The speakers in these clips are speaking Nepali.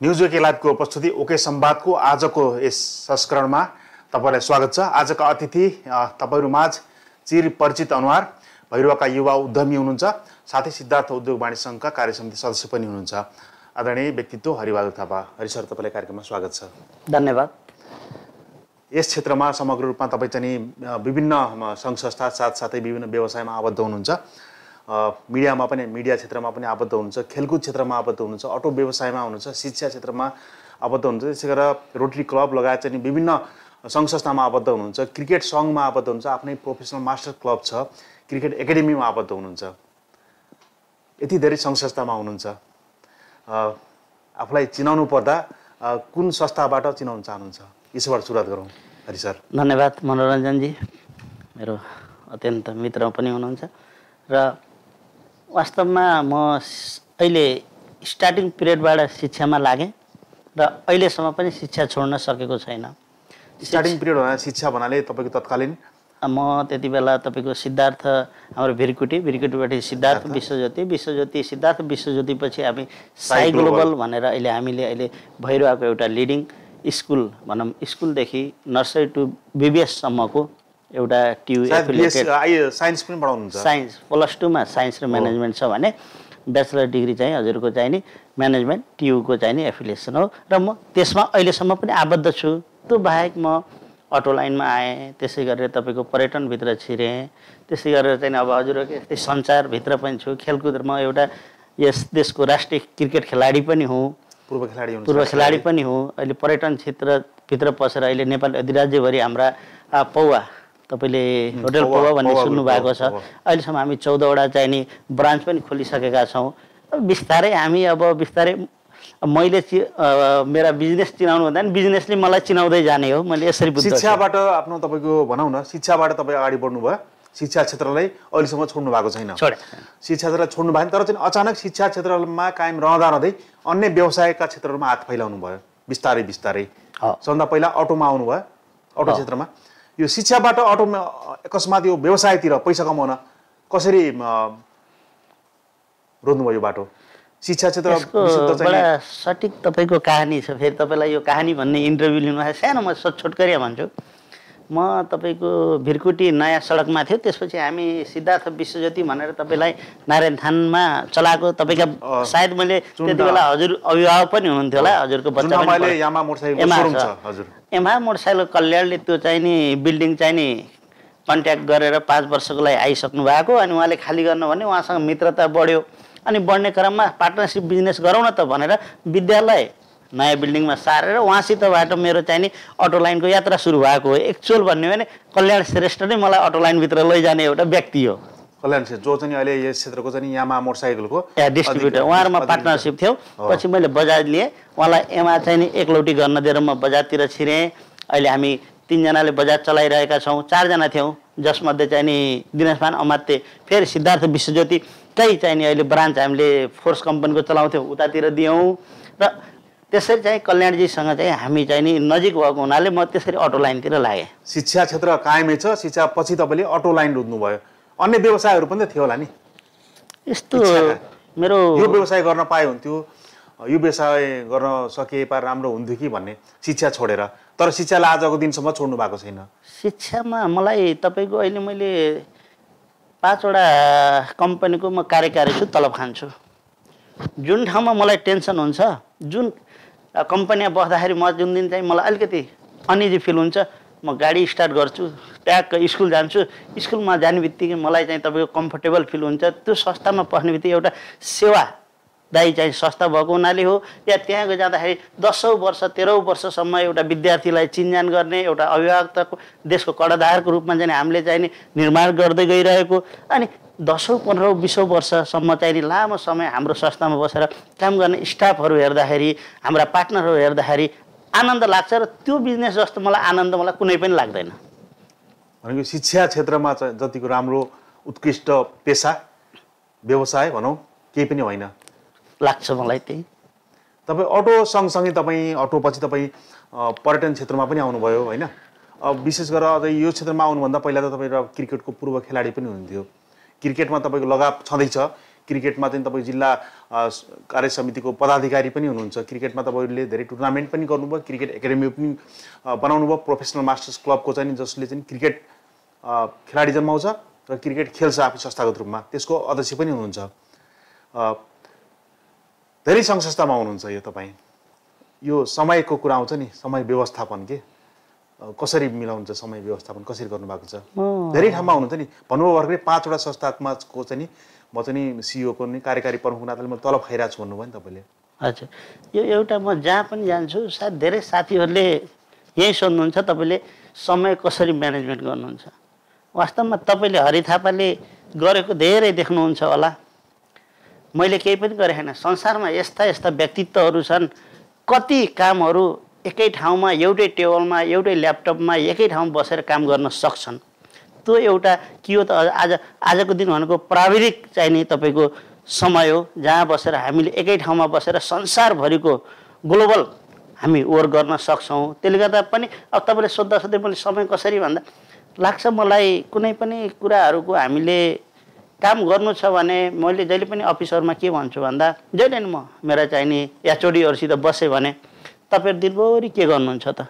न्यूज वेक लाइभको उपस्थिति ओके संवादको आजको यस संस्करणमा तपाईलाई स्वागत छ। आजका अतिथि तपाईहरु माझ चिर परिचित अनुहार भैरवका युवा उद्यमी हुनुहुन्छ, साथै सिद्धार्थ उद्योग वाणिज्य संघका कार्यसमिति सदस्य पनि हुनुहुन्छ। आदरणीय व्यक्तित्व हरिबहादुर थापा, हरि सर तपाईलाई कार्यक्रममा स्वागत छ। धन्यवाद। यस क्षेत्रमा समग्र रूपमा तपाई चाहिँ विभिन्न संघ संस्था साथसाथै विभिन्न व्यवसायमा आबद्ध हुनुहुन्छ। मिडियामा पनि मिडिया क्षेत्रमा पनि आबद्ध हुनुहुन्छ, खेलकुद क्षेत्रमा आबद्ध हुनुहुन्छ, अटो व्यवसायमा हुनुहुन्छ, शिक्षा क्षेत्रमा आबद्ध हुनुहुन्छ। त्यसैगरी रोटरी क्लब लगायत चाहिँ विभिन्न संघ संस्थामा आबद्ध हुनुहुन्छ, क्रिकेट संघमा आबद्ध हुनुहुन्छ, आफ्नै प्रोफेसनल मास्टर क्लब छ, क्रिकेट एकाडेमीमा आबद्ध हुनुहुन्छ। यति धेरै संघ संस्थामा हुनुहुन्छ। आफूलाई चिनाउनु पर्दा कुन संस्थाबाट चिनाउन चाहनुहुन्छ? यसबाट सुरुवात गरौँ हरि सर। धन्यवाद मनोरञ्जनजी, मेरो अत्यन्त मित्र पनि हुनुहुन्छ र वास्तवमा म अहिले स्टार्टिङ पिरियडबाट शिक्षामा लागेँ र अहिलेसम्म पनि शिक्षा छोड्न सकेको छैन। स्टार्टिङ पिरियड भन्दा शिक्षा भन्नाले तपाईको तत्कालीन म त्यति बेला तपाईको सिद्धार्थ हाम्रो भिरकुटीबाट सिद्धार्थ विश्वज्योति सिद्धार्थ विश्वज्योतिपछि हामी साई ग्लोबल भनेर हामीले भइरहेको एउटा लिडिङ स्कुल भनौँ, स्कुलदेखि नर्सरी टु बिबिएससम्मको एउटा ट्यु एफिलिएटेड साइन्स पनि पढाउनुहुन्छ। साइन्स +2 मा साइन्स र म्यानेजमेन्ट छ भने ब्याचलर डिग्री चाहिँ हजुरको चाहिँ नि म्यानेजमेन्ट ट्युको चाहिँ नि एफिलिएसन हो र म त्यसमा अहिलेसम्म पनि आबद्ध छु। त्यो बाहेक म अटो लाइनमा आएँ, त्यसै गरेर तपाईँको पर्यटनभित्र छिरेँ, त्यसै गरेर चाहिँ अब हजुरको यस्तै सञ्चारभित्र पनि छु। खेलकुदमा एउटा यस देशको राष्ट्रिय क्रिकेट खेलाडी पनि हुँ, पूर्व खेलाडी पनि हुँ। अहिले पर्यटन क्षेत्रभित्र पसेर अहिले नेपाल अधिराज्यभरि हाम्रा पौवा, तपाईँले होटल पौवा भन्ने सुन्नुभएको छ, अहिलेसम्म हामी 14 वटा चाहिँ नि ब्रान्च पनि खोलिसकेका छौँ। बिस्तारै हामी अब बिस्तारै मैले मेरा बिजनेस चिनाउनु भन्दा नि बिजनेसले मलाई चिनाउँदै जाने हो। मैले यसरी बुझ्छु। शिक्षाबाट आफ्नो तपाईँको भनौँ न, शिक्षाबाट तपाईँ अगाडि बढ्नुभयो, शिक्षा क्षेत्रलाई अहिलेसम्म छोड्नु भएको छैन। शिक्षा क्षेत्र छोड्नु भएको, तर चाहिँ अचानक शिक्षा क्षेत्रमा कायम रहँदै अन्य व्यवसायका क्षेत्रहरूमा हात फैलाउनु भयो बिस्तारै बिस्तारै। सबभन्दा पहिला अटोमा आउनुभयो, अटो क्षेत्रमा। यो शिक्षाबाट अटोमा अकस्मात यो व्यवसायतिर पैसा कमाउन कसरी रोज्नुभयो यो बाटो? शिक्षा क्षेत्र बडा सठिक तपाईँको कहानी छ। फेरि तपाईँलाई यो कहानी भन्ने इन्टरभ्यू लिनु सानो म छोटकरिया भन्छु। म तपाईँको भिरकुटी नयाँ सडकमा थियो, त्यसपछि हामी सिद्धार्थ विश्वज्योति भनेर तपाईँलाई नारायण थानमा चलाएको, तपाईँका सायद मैले त्यति बेला हजुर अभिभावक पनि हुनुहुन्थ्यो होला, हजुरको बच्चा पनि एमा मोटरसाइकल कल्याणले त्यो चाहिँ नि बिल्डिङ चाहिँ नि कन्ट्याक्ट गरेर 5 वर्षको लागि आइसक्नु भएको। अनि उहाँले खाली गर्नु भने उहाँसँग मित्रता बढ्यो। अनि बढ्ने क्रममा पार्टनरसिप बिजनेस गरौँ न त भनेर विद्यालय नयाँ बिल्डिङमा सारेर उहाँसितबाट मेरो चाहिँ नि अटो लाइनको यात्रा सुरु भएको हो। एक्चुअल भन्ने भने कल्याण श्रेष्ठ नै मलाई अटो लाइनभित्र लैजाने एउटा व्यक्ति हो। कल्याण श्रेष्ठ जो चाहिँ अहिले यस क्षेत्रको चाहिँ यामा मोटरसाइकलको डिस्ट्रिब्युटर, उहाँहरूमा पार्टनरसिप थियो। पछि मैले बजाज लिएँ, उहाँलाई एमा चाहिँ नि एकलौटी गर्न दिएर म बजाजतिर छिरेँ। अहिले हामी 3 जनाले बजाज चलाइरहेका छौँ। 4 जना थियौँ, जसमध्ये चाहिँ नि दिनेशमान अमात्य, फेरि सिद्धार्थ विश्वज्योति कहीँ चाहिँ नि अहिले ब्रान्च हामीले फोर्स कम्पनीको चलाउँथ्यौँ, उतातिर दियौँ। र त्यसरी चाहिँ कल्याणजीसँग चाहिँ हामी चाहिँ नि नजिक भएको हुनाले म त्यसरी अटो लाइनतिर लागेँ। शिक्षा क्षेत्र कायमै छ, शिक्षा पछि तपाईँले अटो लाइन रोज्नुभयो। अन्य व्यवसायहरू पनि त थियो होला नि? यस्तो मेरो यो व्यवसाय गर्न पाए हुन्थ्यो, यो व्यवसाय गर्न सके पा राम्रो हुन्थ्यो कि भन्ने शिक्षा छोडेर, तर शिक्षालाई आजको दिनसम्म छोड्नु भएको छैन। शिक्षामा मलाई तपाईँको अहिले मैले 5 वटा कम्पनीको म कार्यकारी छु, तलब खान्छु। जुन ठाउँमा मलाई टेन्सन हुन्छ, जुन कम्पनीमा बस्दाखेरि म जुन दिन चाहिँ मलाई अलिकति अनइजी फिल हुन्छ, म गाडी स्टार्ट गर्छु, ट्याक्क स्कुल जान्छु। स्कुलमा जाने बित्तिकै मलाई चाहिँ तपाईँको कम्फर्टेबल फिल हुन्छ। त्यो संस्थामा पस्ने बित्तिकै एउटा सेवादायी चाहिँ संस्था भएको हुनाले हो, या त्यहाँ जाँदाखेरि 10औँ वर्ष 13औँ वर्षसम्म एउटा विद्यार्थीलाई चिनजान गर्ने एउटा अभिभावकताको देशको कडधारको रूपमा चाहिँ हामीले चाहिँ नि निर्माण गर्दै गइरहेको। अनि 10औँ 15औँ 20औँ वर्षसम्म चाहिँ नि लामो समय हाम्रो संस्थामा बसेर काम गर्ने स्टाफहरू हेर्दाखेरि, हाम्रा पार्टनरहरू हेर्दाखेरि आनन्द लाग्छ। र त्यो बिजनेस जस्तो मलाई आनन्द मलाई कुनै पनि लाग्दैन। भनेको शिक्षा क्षेत्रमा जतिको राम्रो उत्कृष्ट पेसा व्यवसाय भनौँ केही पनि होइन लाग्छ मलाई। त्यही तपाईँ अटो सँगसँगै तपाईँ अटोपछि तपाईँ पर्यटन क्षेत्रमा पनि आउनुभयो होइन? विशेष गरेर यो क्षेत्रमा आउनुभन्दा पहिला त तपाईँ क्रिकेटको पूर्व खेलाडी पनि हुनुहुन्थ्यो। क्रिकेटमा तपाईँको लगाव छँदैछ, क्रिकेटमा चाहिँ तपाईँ जिल्ला कार्य समितिको पदाधिकारी पनि हुनुहुन्छ। क्रिकेटमा तपाईँहरूले धेरै टुर्नामेन्ट पनि गर्नुभयो, क्रिकेट एकाडेमी पनि बनाउनु भयो, प्रोफेसनल मास्टर्स क्लबको चाहिँ जसले चाहिँ क्रिकेट खेलाडी जन्माउँछ र क्रिकेट खेल्छ आफै संस्थागत रूपमा, त्यसको अध्यक्ष पनि हुनुहुन्छ। धेरै सङ्घ संस्थामा हुनुहुन्छ यो तपाईँ। यो समयको कुरा आउँछ नि, समय व्यवस्थापन के कसरी मिलाउनुहुन्छ, समय व्यवस्थापन कसरी गर्नुभएको छ? धेरै ठाउँमा हुनुहुन्छ नि, भन्नुभयो भर्खरै 5 वटा संस्थाको चाहिँ नि म चाहिँ नि सिइओको नि कार्यकारी प्रमुखको नाताले म तलब खाइरहेको छु भन्नुभयो नि तपाईँले। हजुर, यो एउटा म जहाँ पनि जान्छु सायद धेरै साथीहरूले यही सोध्नुहुन्छ तपाईँले समय कसरी म्यानेजमेन्ट गर्नुहुन्छ। वास्तवमा तपाईँले हरि थापाले गरेको धेरै देख्नुहुन्छ होला। मैले केही पनि गरेँ छैन। संसारमा यस्ता यस्ता व्यक्तित्वहरू छन्, कति कामहरू एकै ठाउँमा एउटै टेबलमा एउटै ल्यापटपमा एकै ठाउँमा बसेर काम गर्न सक्छन्। त्यो एउटा के हो त, आजको दिन भनेको प्राविधिक चाहिँ नि तपाईँको समय हो, जहाँ बसेर हामीले एकै ठाउँमा बसेर संसारभरिको ग्लोबल हामी वर्क गर्न सक्छौँ। त्यसले गर्दा पनि अब तपाईँले सोद्धा सोध्दै मैले समय कसरी भन्दा लाग्छ मलाई कुनै पनि कुराहरूको हामीले काम गर्नु छ भने मैले जहिले पनि अफिसहरूमा के भन्छु भन्दा जहिले नि म मेरा चाहिँ नि एचओडीहरूसित बसेँ भने तपाईँहरू दिनभरि के गर्नुहुन्छ त,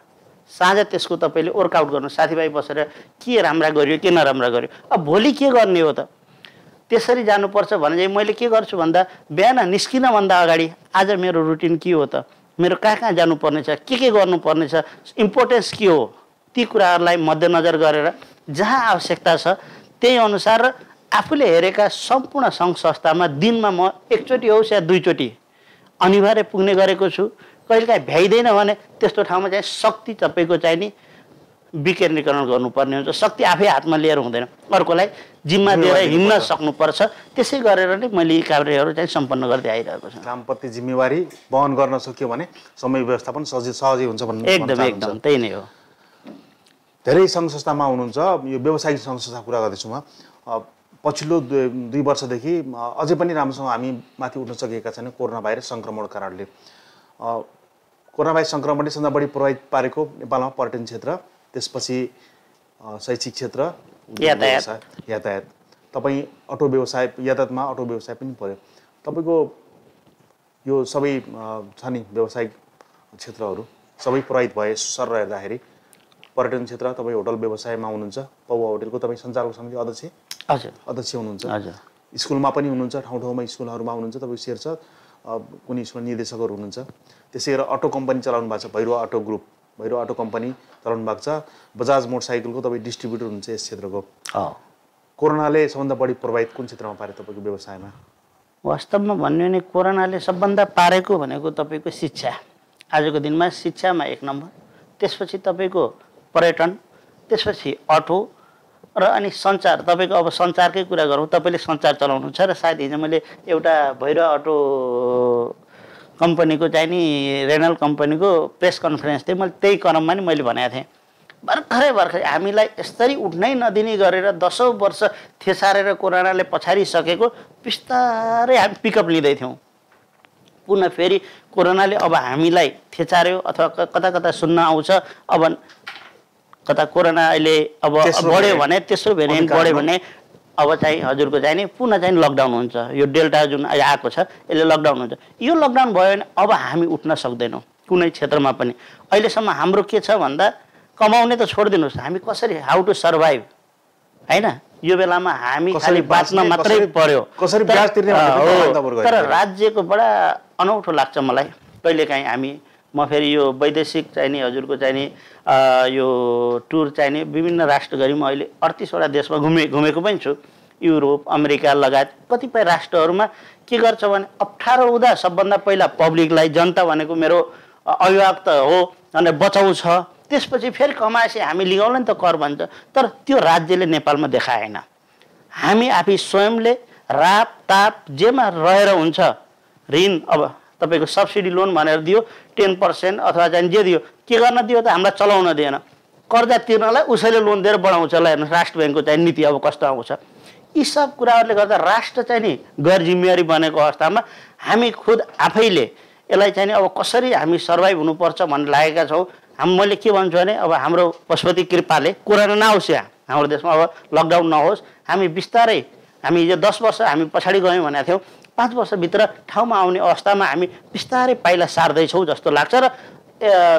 साँझ त्यसको तपाईँले वर्कआउट गर्नु, साथीभाइ बसेर के राम्रा गरियो के नराम्रा गरियो, अब भोलि के गर्ने हो त, त्यसरी जानुपर्छ भने चाहिँ मैले के गर्छु भन्दा बिहान निस्किनभन्दा अगाडि आज मेरो रुटिन के हो त, मेरो कहाँ जानुपर्ने छ, के गर्नुपर्ने छ, इम्पोर्टेन्स के हो, ती कुराहरूलाई मध्यनजर गरेर जहाँ आवश्यकता छ त्यही अनुसार आफूले हेरेका सम्पूर्ण सङ्घ संस्थामा दिनमा म एकचोटि होस् या दुईचोटि अनिवार्य पुग्ने गरेको छु। कहिलेकाहीँ भ्याइँदैन भने त्यस्तो ठाउँमा चाहिँ शक्ति तपाईँको चाहिँ नि विकेन्द्रीकरण गर्नुपर्ने हुन्छ। शक्ति आफै हातमा लिएर हुँदैन, अर्कोलाई जिम्मा दिएर हिँड्न सक्नुपर्छ। त्यसै गरेर नै मैले यी कार्यहरू चाहिँ सम्पन्न गर्दै आइरहेको छु। कामप्रति जिम्मेवारी वहन गर्न सक्यो भने समय व्यवस्थापन सहजै हुन्छ भन्ने एकदम त्यही नै हो। धेरै सङ्घ संस्थामा हुनुहुन्छ, यो व्यावसायिक सङ्घ संस्था कुरा गर्दैछु म। पछिल्लो 2 वर्षदेखि अझै पनि राम्रोसँग हामी माथि उठ्न सकेका छैनौँ कोरोना भाइरस सङ्क्रमणको कारणले। कोरोना भाइरस सङ्क्रमणले सबभन्दा बढी प्रभावित पारेको नेपालमा पर्यटन क्षेत्र, त्यसपछि शैक्षिक क्षेत्र, यातायात। तपाईँ अटो व्यवसाय, यातायातमा अटो व्यवसाय पनि पर्यो। तपाईँको यो सबै छ नि व्यावसायिक क्षेत्रहरू सबै प्रभावित भए सर हेर्दाखेरि पर्यटन क्षेत्र, तपाईँ होटल व्यवसायमा हुनुहुन्छ, पौवा होटेलको तपाईँ सञ्चालक समिति अध्यक्ष हुनुहुन्छ। स्कुलमा पनि हुनुहुन्छ, ठाउँ ठाउँमा स्कुलहरूमा हुनुहुन्छ, तपाईँ शेर छ कुनै स्कुल निर्देशकहरू हुनुहुन्छ। त्यसै गरेर अटो कम्पनी चलाउनु भएको छ, Bhairahawa auto group, Bhairahawa auto company चलाउनु भएको छ। बजाज मोटरसाइकलको तपाईँ डिस्ट्रिब्युटर हुनुहुन्छ यस क्षेत्रको। कोरोनाले सबभन्दा बढी प्रभावित कुन क्षेत्रमा पारे तपाईँको व्यवसायमा? वास्तवमा भन्यो भने कोरोनाले सबभन्दा पारेको भनेको तपाईँको शिक्षा। आजको दिनमा शिक्षामा 1 नम्बर, त्यसपछि तपाईँको पर्यटन, त्यसपछि अटो र अनि सञ्चार। तपाईँको अब सञ्चारकै कुरा गरौँ, तपाईँले सञ्चार चलाउनुहुन्छ र सायद हिजो मैले एउटा भैरवा अटो कम्पनीको चाहिँ नि रेनल कम्पनीको प्रेस कन्फरेन्स थिएँ, मैले त्यही क्रममा नि मैले भनेको थिएँ भर्खरै हामीलाई यसरी उठ्नै नदिने गरेर 10औं वर्ष थेसारेर कोरोनाले पछारिसकेको बिस्तारै हामी पिकअप लिँदै थियौँ। पुनः फेरि कोरोनाले अब हामीलाई थेचार्यो अथवा कता सुन्न आउँछ, अब कता कोरोना अहिले अब बढ्यो भने, तेस्रो भेरिएन्ट बढ्यो भने अब चाहिँ हजुरको चाहिँ नि पुनः चाहिँ लकडाउन हुन्छ। यो डेल्टा जुन आएको छ यसले लकडाउन हुन्छ। यो लकडाउन भयो भने अब हामी उठ्न सक्दैनौँ कुनै क्षेत्रमा पनि। अहिलेसम्म हाम्रो के छ भन्दा कमाउने त छोडिदिनुहोस्, हामी कसरी हाउ टु सर्भाइभ हैन, यो बेलामा हामी खालि बाँच्न मात्रै पर्यो। तर राज्यको बडा अनौठो लाग्छ मलाई कहिलेकाहीँ हामी, म फेरि यो वैदेशिक चाहिँ नि हजुरको चाहिँ नि यो टुर चाहिँ नि विभिन्न राष्ट्रभरि म अहिले 38 वटा देशमा घुमेको पनि छु। युरोप, अमेरिका लगायत कतिपय राष्ट्रहरूमा के गर्छ भने अप्ठ्यारो हुँदा सबभन्दा पहिला पब्लिकलाई, जनता भनेको मेरो अभिभावक त हो अनि बचाउ छ, त्यसपछि फेरि कमाएपछि हामी लिगाउला नि त कर भन्छ। तर त्यो राज्यले नेपालमा देखाएन। हामी आफै स्वयंले राप ताप जेमा रहेर हुन्छ, ऋण अब तपाईँको सब्सिडी लोन भनेर दियो 10% अथवा चाहिँ जे दियो, के गर्न दियो त हामीलाई चलाउन दिएन। कर्जा तिर्नलाई उसैले लोन दिएर बढाउँछ। ल हेर्नुहोस् राष्ट्र ब्याङ्कको चाहिँ नीति अब कस्तो आउँछ। यी सब कुराहरूले गर्दा राष्ट्र चाहिँ नि गैर जिम्मेवारी बनेको अवस्थामा हामी खुद आफैले यसलाई चाहिँ नि अब कसरी हामी सर्भाइभ हुनुपर्छ भन्ने लागेका छौँ। मैले के भन्छु भने अब हाम्रो पशुपति कृपाले कोरोना नआओस् यहाँ हाम्रो देशमा, अब लकडाउन नहोस्, हामी बिस्तारै हामी हिजो 10 वर्ष हामी पछाडि गयौँ भनेको थियौँ, 5 वर्षभित्र ठाउँमा आउने अवस्थामा हामी बिस्तारै पाइला सार्दैछौँ जस्तो लाग्छ। र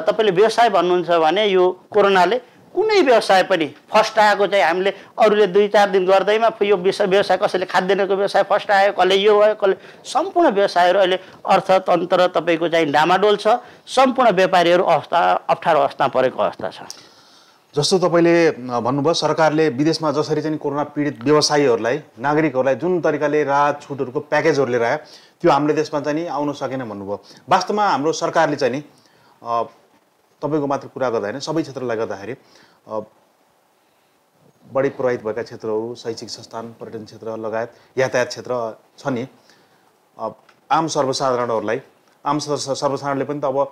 तपाईँले व्यवसाय भन्नुहुन्छ भने यो कोरोनाले कुनै व्यवसाय पनि फर्स्ट आएको चाहिँ हामीले अरूले 2-4 दिन गर्दैमा यो व्यवसाय कसैले खाद्यान्नको व्यवसाय फर्स्ट आयो, कसले यो भयो, कसले सम्पूर्ण व्यवसायहरू अहिले अर्थतन्त्र तपाईँको चाहिँ डामाडोल छ। सम्पूर्ण व्यापारीहरू अप्ठ्यारो अवस्थामा परेको अवस्था छ। जस्तो तपाईँले भन्नुभयो सरकारले विदेशमा जसरी चाहिँ कोरोना पीडित व्यवसायीहरूलाई नागरिकहरूलाई जुन तरिकाले राहत छुटहरूको प्याकेजहरू लिएर आयो त्यो हाम्रो देशमा चाहिँ नि आउन सकेन भन्नुभयो। वास्तवमा हाम्रो सरकारले चाहिँ नि तपाईँको मात्र कुरा गर्दा होइन सबै क्षेत्रलाई गर्दाखेरि बढी प्रभावित भएका क्षेत्रहरू शैक्षिक संस्थान, पर्यटन क्षेत्र लगायत यातायात क्षेत्र छ नि, आम सर्वसाधारणले पनि त अब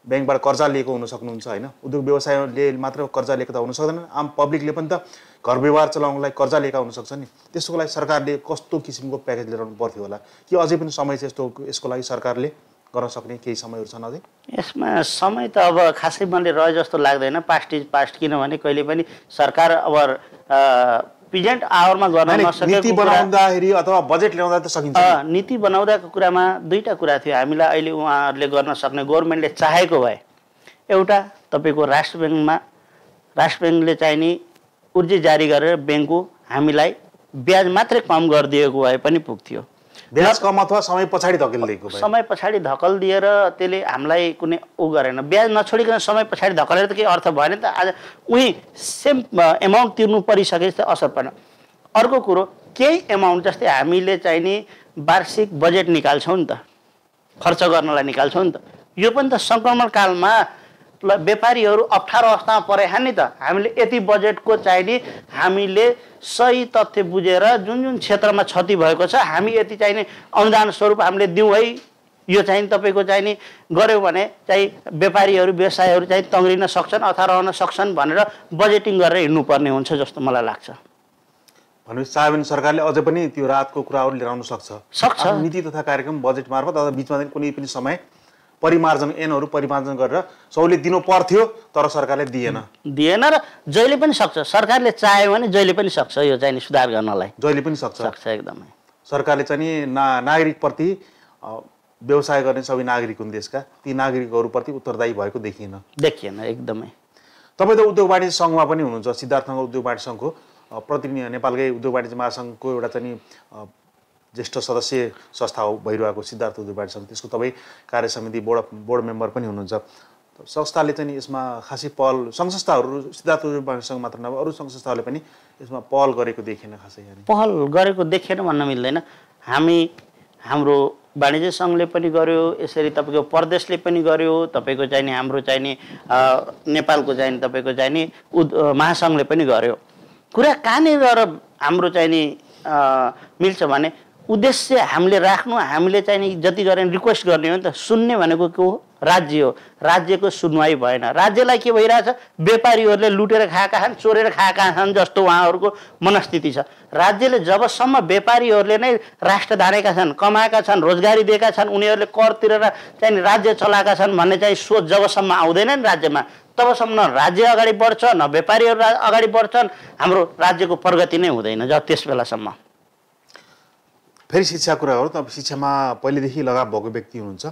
ब्याङ्कबाट कर्जा लिएको हुन सक्नुहुन्छ होइन, उद्योग व्यवसायले मात्र कर्जा लिएको त हुन सक्दैन, आम पब्लिकले पनि त घर व्यवहार चलाउनलाई कर्जा लिएका हुन सक्छ नि। त्यसको लागि सरकारले कस्तो किसिमको प्याकेज लिएर आउनु पर्थ्यो होला कि अझै पनि समय छ यसको लागि सरकारले गर्न सक्ने केही समयहरू छन् अझै? यसमा समय त अब खासै मैले रहे जस्तो लाग्दैन। पास्ट इज पास्ट, किनभने कहिले पनि सरकार अब प्रेजेन्ट आवरमा गर्न नसकेको नीति बनाउँदाखेरि अथवा बजेट ल्याउँदा त सकिन्छ। नीति बनाउँदाको कुरामा दुईटा कुरा थियो हामीलाई। अहिले उहाँहरूले गर्न सक्ने गभर्मेन्टले चाहेको भए एउटा तपाईँको राष्ट्र ब्याङ्कले चाहिने उर्जी जारी गरेर ब्याङ्कको हामीलाई ब्याज मात्रै कम गरिदिएको भए पनि पुग्थ्यो। ब्याज कम अथवा समय पछाडि धकेलिदिएको भए, समय पछाडि धकल दिएर त्यसले हामीलाई कुनै गरेन। ब्याज नछोडिकन समय पछाडि धकलेर त केही अर्थ भएन नि त। आज उही सेम एमाउन्ट तिर्नु परिसकेपछि त असर पर्न। अर्को कुरो केही एमाउन्ट जस्तै हामीले चाहिने वार्षिक बजेट निकाल्छौँ नि त, खर्च गर्नलाई निकाल्छौँ नि त। यो पनि त सङ्क्रमण कालमा व्यापारीहरू अप्ठ्यारो अवस्थामा परेछन् नि त। हामीले यति बजेटको चाहिने हामीले सही तथ्य बुझेर जुन जुन क्षेत्रमा क्षति भएको छ हामी यति चाहिने अनुदान स्वरूप हामीले दिउँ है, यो चाहिँ तपाईँको चाहिने गऱ्यौँ भने चाहिँ व्यापारीहरू व्यवसायहरू चाहिँ तङ्ग्रिन सक्छन् अथवा रहन सक्छन् भनेर बजेटिङ गरेर हिँड्नुपर्ने हुन्छ जस्तो मलाई लाग्छ। भनेपछि चाह्यो भने सरकारले अझै पनि त्यो राहतको कुराहरू लिएर आउन सक्छ। नीति तथा कार्यक्रम बजेट मार्फत अथवा बिचमा कुनै पनि समय परिमार्जन गरेर सहुलियत दिनु पर्थ्यो, तर सरकारले दिएन र जहिले पनि सक्छ। सरकारले चाह्यो भने जहिले पनि सक्छ यो चाहिँ सुधार गर्नलाई, जहिले पनि सक्छ एकदमै। सरकारले चाहिँ नागरिकप्रति व्यवसाय गर्ने सबै नागरिक हुन् देशका, ती नागरिकहरूप्रति उत्तरदायी भएको देखिएन एकदमै। तपाईँ त उद्योग वाणिज्य सङ्घमा पनि हुनुहुन्छ, सिद्धार्थनगर उद्योग वाणिज्य सङ्घको प्रतिनिधि, नेपालकै उद्योग वाणिज्य महासङ्घको एउटा चाहिँ ज्येष्ठ सदस्य संस्था हो भइरहेको सिद्धार्थ उद्योग वाणिज्य सङ्घ, त्यसको तपाईँ कार्य समिति बोर्ड मेम्बर पनि हुनुहुन्छ। संस्थाले चाहिँ यसमा खासै पहल, सङ्घ संस्थाहरू सिद्धार्थ उद्योग वाणिज्य सङ्घ मात्र नभए अरू सङ्घ संस्थाहरूले पनि यसमा पहल गरेको देखिएन। खासै पहल गरेको देखेन भन्न मिल्दैन। हाम्रो वाणिज्य सङ्घले पनि गर्यो, यसरी तपाईँको प्रदेशले पनि गर्यो, तपाईँको चाहिने हाम्रो चाहिने नेपालको चाहिने तपाईँको चाहिने महासङ्घले पनि गर्यो। कुरा कहाँनिर हाम्रो चाहिने मिल्छ भने उद्देश्य हामीले राख्नु, हामीले चाहिँ जति गरे रिक्वेस्ट गर्ने हो नि त। सुन्ने भनेको के हो? राज्य हो। राज्यको सुनवाई भएन। राज्यलाई के भइरहेछ? व्यापारीहरूले लुटेर खाएका छन्, चोरेर खाएका छन् जस्तो उहाँहरूको मनस्थिति छ। राज्यले जबसम्म व्यापारीहरूले नै राष्ट्र धारेका छन्, कमाएका छन्, रोजगारी दिएका छन्, उनीहरूले कर तिरेर चाहिँ राज्य चलाएका छन् भन्ने चाहिँ सोच जबसम्म आउँदैन नि राज्यमा, तबसम्म न राज्य अगाडि बढ्छ न व्यापारीहरू अगाडि बढ्छन्। हाम्रो राज्यको प्रगति नै हुँदैन जब त्यस बेलासम्म। फेरि शिक्षा कुरा हो, तपाईँ शिक्षामा पहिलेदेखि लगाव भएको व्यक्ति हुनुहुन्छ।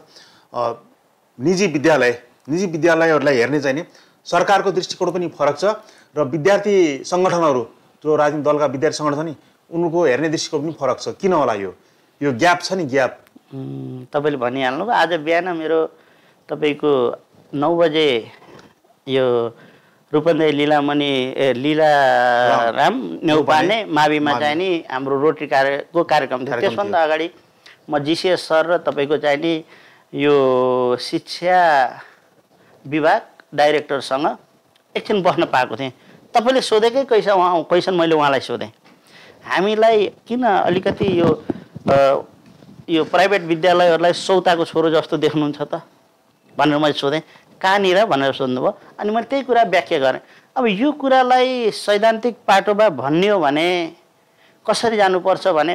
निजी विद्यालयहरूलाई हेर्ने चाहिँ नि सरकारको दृष्टिकोण पनि फरक छ र विद्यार्थी सङ्गठनहरू जो राजनीतिक दलका विद्यार्थी सङ्गठन नि उनको हेर्ने दृष्टिकोण पनि फरक छ। किन होला यो ग्याप छ नि? ग्याप तपाईँले भनिहाल्नुभयो। आज बिहान मेरो तपाईँको 9 बजे यो रूपन्देही लीलाराम नेउपाने माविमा चाहिँ नि हाम्रो रोटरी कार्यको कार्यक्रम थियो। त्यसभन्दा अगाडि म जिसिएस सर र तपाईँको चाहिँ नि यो शिक्षा विभाग डाइरेक्टरसँग एकछिन बस्न पाएको थिएँ। तपाईँले सोधेकै क्वेसन मैले उहाँलाई सोधेँ, हामीलाई किन अलिकति यो प्राइभेट विद्यालयहरूलाई सौताको छोरो जस्तो देख्नुहुन्छ त भनेर मैले सोधेँ। कहाँनिर भनेर सोध्नुभयो। अनि मैले त्यही कुरा व्याख्या गरेँ। अब यो कुरालाई सैद्धान्तिक पाटोमा भन्ने हो भने कसरी जानुपर्छ भने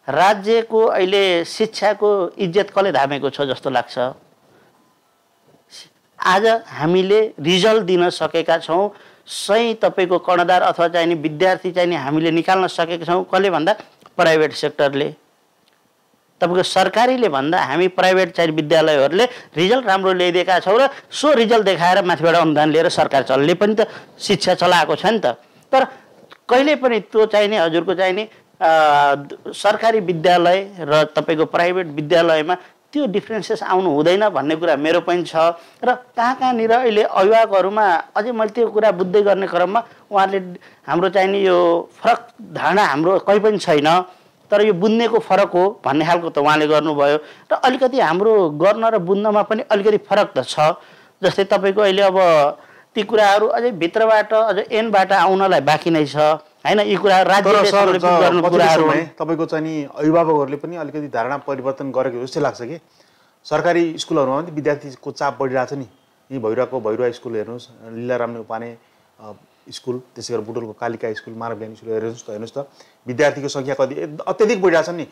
राज्यको अहिले शिक्षाको इज्जत कसले धामेको छ जस्तो लाग्छ। आज हामीले रिजल्ट दिन सकेका छौँ, सही तपाईँको कर्णधार अथवा चाहिँ नि विद्यार्थी चाहिँ नि हामीले निकाल्न सकेका छौँ। कसले भन्दा प्राइभेट सेक्टरले। तपाईँको सरकारीले भन्दा हामी प्राइभेट चाहिँ विद्यालयहरूले रिजल्ट राम्रो ल्याइदिएका छौँ र सो रिजल्ट देखाएर माथिबाट अनुदान लिएर सरकार चल्ने पनि त शिक्षा चलाएको छ नि त। तर कहिले पनि त्यो चाहिँ नि हजुरको चाहिँ नि सरकारी विद्यालय र तपाईँको प्राइभेट विद्यालयमा त्यो डिफ्रेन्सेस आउनु हुँदैन भन्ने कुरा मेरो पनि छ। र कहाँनिर अहिले अभिभावकहरूमा अझै मैले त्यो कुरा बुझ्दै गर्ने क्रममा उहाँहरूले हाम्रो चाहिँ नि यो फरक धारणा हाम्रो कहीँ पनि छैन, तर यो बुझ्नेको फरक हो भन्ने खालको त उहाँले गर्नुभयो। र अलिकति हाम्रो गर्न र बुझ्नमा पनि अलिकति फरक त छ। जस्तै तपाईँको अहिले अब ती कुराहरू अझै भित्रबाट अझ एनबाट आउनलाई बाँकी नै छ हैन। यी कुराहरू राज्यले गर्नु कुराहरू तपाईँको चाहिँ नि अभिभावकहरूले पनि अलिकति धारणा परिवर्तन गरेको जस्तै लाग्छ कि सरकारी स्कुलहरूमा पनि विद्यार्थीको चाप बढिरहेछ नि। यी भैरुवा स्कुल हेर्नुहोस्, लीलाराम उपाने स्कुल, त्यसै गरी बुटोलको कालिका स्कुल, मानव ज्ञान स्कुल हेर्नुहोस् त विद्यार्थीको सङ्ख्या कति अत्यधिक बढिरहेछ नि।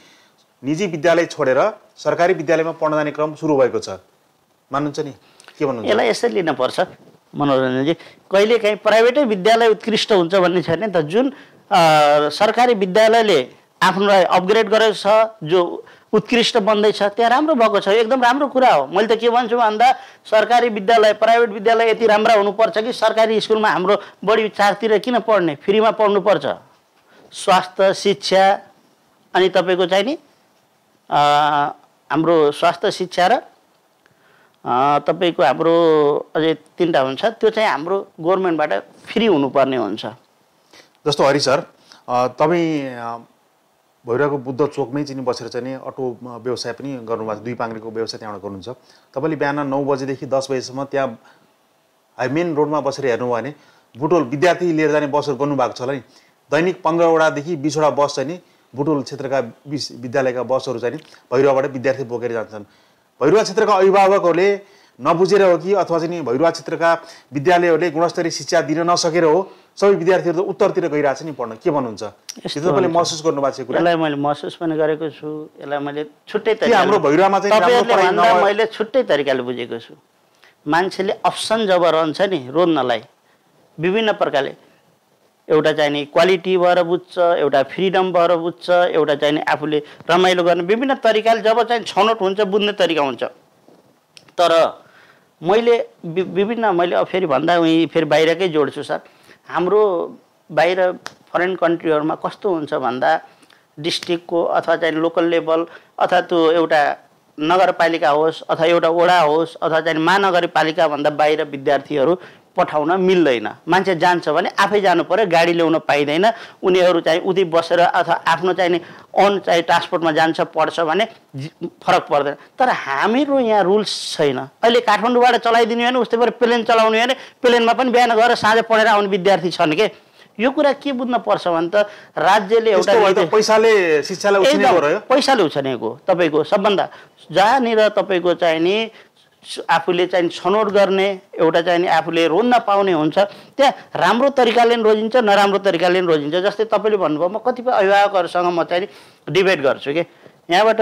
निजी विद्यालय छोडेर सरकारी विद्यालयमा पढ्न जाने क्रम सुरु भएको छ। मान्नुहुन्छ नि? के भन्नुहुन्छ? यसलाई यसरी लिनुपर्छ मनोरञ्जनजी। कहिलेकाहीँ प्राइभेटै विद्यालय उत्कृष्ट हुन्छ भन्ने छैन नि त। जुन सरकारी विद्यालयले आफूलाई अपग्रेड गरेको छ, जो उत्कृष्ट बन्दैछ, त्यहाँ राम्रो भएको छ, एकदम राम्रो कुरा हो। मैले त के भन्छु भन्दा सरकारी विद्यालय प्राइभेट विद्यालय यति राम्रा हुनुपर्छ कि सरकारी स्कुलमा हाम्रो बढी चारतिर किन पढ्ने, फ्रीमा पढ्नुपर्छ। स्वास्थ्य, शिक्षा अनि तपाईँको चाहिँ नि हाम्रो स्वास्थ्य, शिक्षा र तपाईँको हाम्रो अझै 3टा हुन्छ, त्यो चाहिँ हाम्रो गभर्मेन्टबाट फ्री हुनुपर्ने हुन्छ। जस्तो हरि सर, तपाईँ भैरुवाको बुद्ध चोकमै चाहिँ बसेर चाहिँ नि अटो व्यवसाय पनि गर्नुभएको छ, 2 पाङ्ग्रेको व्यवसाय त्यहाँबाट गर्नुहुन्छ। तपाईँले बिहान 9 बजेदेखि 10 बजेसम्म त्यहाँ मेन रोडमा बसेर हेर्नुभयो भने बुटोल विद्यार्थी लिएर जाने बसहरू गर्नुभएको छ होला नि। दैनिक 15वटादेखि 20वटा बस चाहिँ नि बुटोल क्षेत्रका विद्यालयका बसहरू चाहिँ नि भैरुवाबाट विद्यार्थी बोकेर जान्छन्। भैरुवा क्षेत्रका अभिभावकहरूले नबुझेर हो कि अथवा चाहिँ नि भैरुवा क्षेत्रका विद्यालयहरूले गुणस्तरीय शिक्षा दिन नसकेर हो सबै विद्यार्थीहरू त उत्तरतिर गइरहेछ नि पढ्न? के भन्नुहुन्छ? यो तपाईँले महसुस गर्नुभएको छ कुरा? यसलाई मैले महसुस पनि गरेको छु। यसलाई मैले छुट्टै तरिकाले हाम्रो भैरुवामा चाहिँ मैले छुट्टै तरिकाले बुझेको छु। मान्छेले अप्सन जब रहन्छ नि रोज्नलाई विभिन्न प्रकारले, एउटा चाहिँ नि क्वालिटी भएर बुझ्छ, एउटा फ्रिडम भएर बुझ्छ, एउटा चाहिँ नि आफूले रमाइलो गर्ने विभिन्न तरिकाले जब चाहिँ छनौट हुन्छ बुझ्ने तरिका हुन्छ। तर मैले मैले फेरि भन्दा फेरि बाहिरकै जोड्छु सर। हाम्रो बाहिर फरेन कन्ट्रीहरूमा कस्तो हुन्छ भन्दा डिस्ट्रिक्टको अथवा चाहिँ लोकल लेभल अथवा त्यो एउटा नगरपालिका होस् अथवा एउटा वडा होस् अथवा चाहिँ महानगरपालिका भन्दा बाहिर विद्यार्थीहरू पठाउन मिल्दैन। मान्छे जान्छ भने आफै जानु पर्यो, गाडी ल्याउन पाइँदैन। उनीहरू चाहिँ उतै बसेर अथवा आफ्नो चाहिँ अन चाहिँ ट्रान्सपोर्टमा जान्छ पढ्छ भने फरक पर्दैन। तर हाम्रो यहाँ रुल्स छैन। अहिले काठमाडौँबाट चलाइदिनु भने उस्तै पर प्लेन चलाउने भने प्लेनमा पनि बिहान गएर साँझ पढेर आउने विद्यार्थी छन् के। यो कुरा के बुझ्न पर्छ भने त राज्यले एउटा पैसाले शिक्षालाई उछिनेको रह्यो, पैसाले उछिनेको तपाईँको सबभन्दा जहाँनिर तपाईँको चाहिँ नि आफूले चाहिँ छनौट गर्ने एउटा चाहिँ नि आफूले रोज्न पाउने हुन्छ त्यहाँ राम्रो तरिकाले पनि रोजिन्छ, नराम्रो तरिकाले पनि रोजिन्छ। जस्तै तपाईँले भन्नुभयो, म कतिपय अभिभावकहरूसँग म चाहिँ डिबेट गर्छु कि यहाँबाट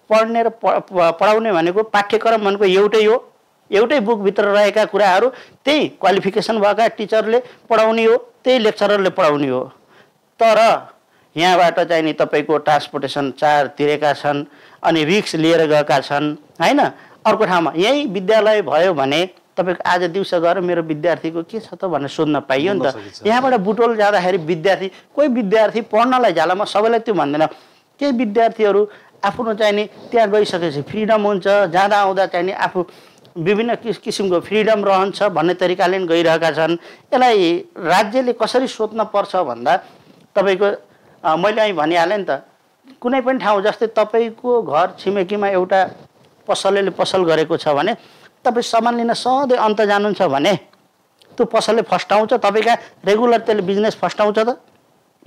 पढ्ने र पढाउने भनेको पाठ्यक्रम भनेको एउटै हो, एउटै बुकभित्र रहेका कुराहरू त्यही क्वालिफिकेसन भएका टिचरले पढाउने हो, त्यही लेक्चररले पढाउने हो। तर यहाँबाट चाहिँ नि तपाईँको ट्रान्सपोर्टेसन चार्ज तिरेका छन् अनि रिक्स लिएर गएका छन् हैन। अर्को ठाउँमा यही विद्यालय भयो भने तपाईँको आज दिउँसो गएर मेरो विद्यार्थीको के छ त भनेर सोध्न पाइयो नि त। यहाँबाट बुटोल जाँदाखेरि विद्यार्थी कोही विद्यार्थी पढ्नलाई जाला, म सबैलाई त्यो भन्दैन, केही विद्यार्थीहरू आफ्नो चाहिँ नि त्यहाँ गइसकेपछि फ्रिडम हुन्छ, जाँदा आउँदा चाहिँ नि आफू विभिन्न किसिमको फ्रिडम रहन्छ भन्ने तरिकाले पनि गइरहेका छन्। यसलाई राज्यले कसरी सोध्न पर्छ भन्दा तपाईँको मैले અહીં भनिहालेँ नि त, कुनै पनि ठाउँ जस्तै तपाईँको घर छिमेकीमा एउटा पसलले पसल गरेको छ भने तपाईँ सामान लिन सधैँ अन्त जानुहुन्छ भने त्यो पसलले फस्टाउँछ, तपाईँका रेगुलर त्यसले बिजनेस फस्टाउँछ त?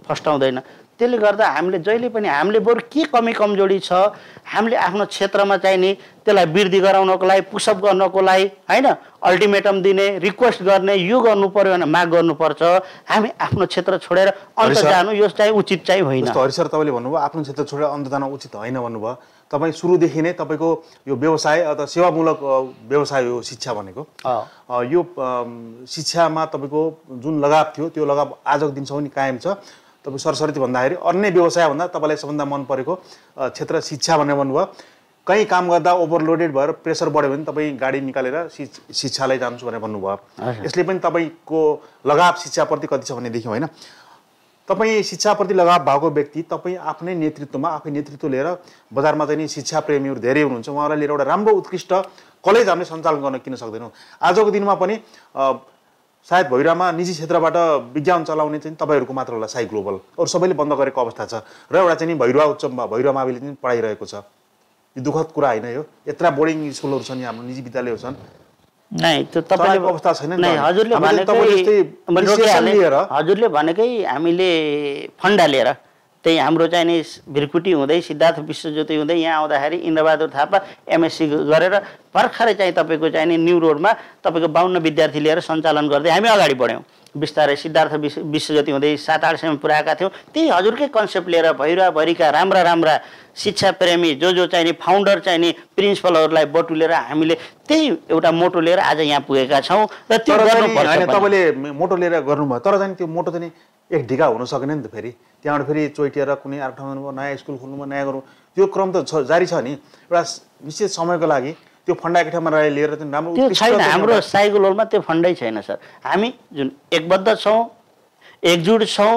फस्टाउँदैन। त्यसले गर्दा हामीले जहिले पनि हामीले बरु के कमी कमजोरी छ हामीले आफ्नो क्षेत्रमा चाहिँ नि त्यसलाई वृद्धि गराउनको लागि पुसअप गर्नको लागि हैन अल्टिमेटम दिने रिक्वेस्ट गर्ने यो गर्नु पर्यो भने माग गर्नुपर्छ हामी आफ्नो क्षेत्र छोडेर अन्त जानु यो चाहिँ उचित चाहिँ होइन हरि सर तपाईँले भन्नुभयो आफ्नो क्षेत्र छोडेर अन्त जानु उचित होइन भन्नुभयो तपाईँ सुरुदेखि नै तपाईँको यो व्यवसाय अथवा सेवामूलक व्यवसाय हो शिक्षा भनेको यो शिक्षामा तपाईँको जुन लगाव थियो त्यो लगाव आजको दिनसम्म नि कायम छ तपाईँ सरसर्ती भन्दाखेरि अन्य व्यवसायभन्दा तपाईँलाई सबभन्दा मन परेको क्षेत्र शिक्षा भनेर भन्नुभयो कहीँ काम गर्दा ओभरलोडेड भएर प्रेसर बढ्यो भने तपाईँ गाडी निकालेर शिक्षालाई जान्छु भनेर भन्नुभयो यसले पनि तपाईँको लगाव शिक्षाप्रति कति छ भन्ने देख्यौँ होइन तपाईँ शिक्षाप्रति लगाव भएको व्यक्ति तपाईँ आफ्नै नेतृत्वमा आफै नेतृत्व लिएर बजारमा चाहिँ शिक्षा प्रेमीहरू धेरै हुनुहुन्छ उहाँलाई लिएर एउटा राम्रो उत्कृष्ट कलेज हामीले सञ्चालन गर्न किन सक्दैनौँ आजको दिनमा पनि सायद भैरवामा निजी क्षेत्रबाट विज्ञान चलाउने चाहिँ तपाईँहरूको मात्र होला साई ग्लोबल अरू सबैले बन्द गरेको अवस्था छ र एउटा चाहिँ भैरवा उच्च भैरवा माविले चाहिँ पढाइरहेको छ यो दुःखद कुरा होइन यो यत्रा बोर्डिङ स्कुलहरू छन् हाम्रो निजी विद्यालयहरू छन् त्यो तपाईले अवस्था छैन नि हजुरले भनेकै हामीले फन्डा लिएर त्यही हाम्रो चाहिँ नि भिरकुटी हुँदै सिद्धार्थ विश्वज्योति हुँदै यहाँ आउँदाखेरि इन्द्रबहादुर थापा एमएससी गरेर भर्खरै चाहिँ तपाईँको चाहिँ नि न्यू रोडमा तपाईँको 52 विद्यार्थी लिएर सञ्चालन गर्दै हामी अगाडि बढ्यौँ बिस्तारै सिद्धार्थ विश्वज्योति हुँदै 7-8 सयमा पुऱ्याएका थियौँ त्यही हजुरकै कन्सेप्ट लिएर भैरवाभरिका राम्रा शिक्षा प्रेमी जो चाहिँ नि फाउन्डर चाहिँ नि प्रिन्सिपलहरूलाई बटुलेर हामीले त्यही एउटा मोटो लिएर आज यहाँ पुगेका छौँ र त्यो गर्नुपर्छ तपाईँले मोटो लिएर गर्नुभयो तर चाहिँ त्यो मोटो चाहिँ एक ढिका हुन सकेन नि त फेरि त्यहाँबाट फेरि चोइटिएर कुनै अर्को ठाउँमा नयाँ स्कुल खोल्नुमा नयाँ गरौँ त्यो क्रम त जारी छ नि एउटा निश्चित समयको लागि त्यो फन्डा एक ठाउँमा लिएर चाहिँ राम्रो त्यो छैन हाम्रो साइकलमा त्यो फन्डै छैन सर हामी जुन एकबद्ध छौँ एकजुट छौँ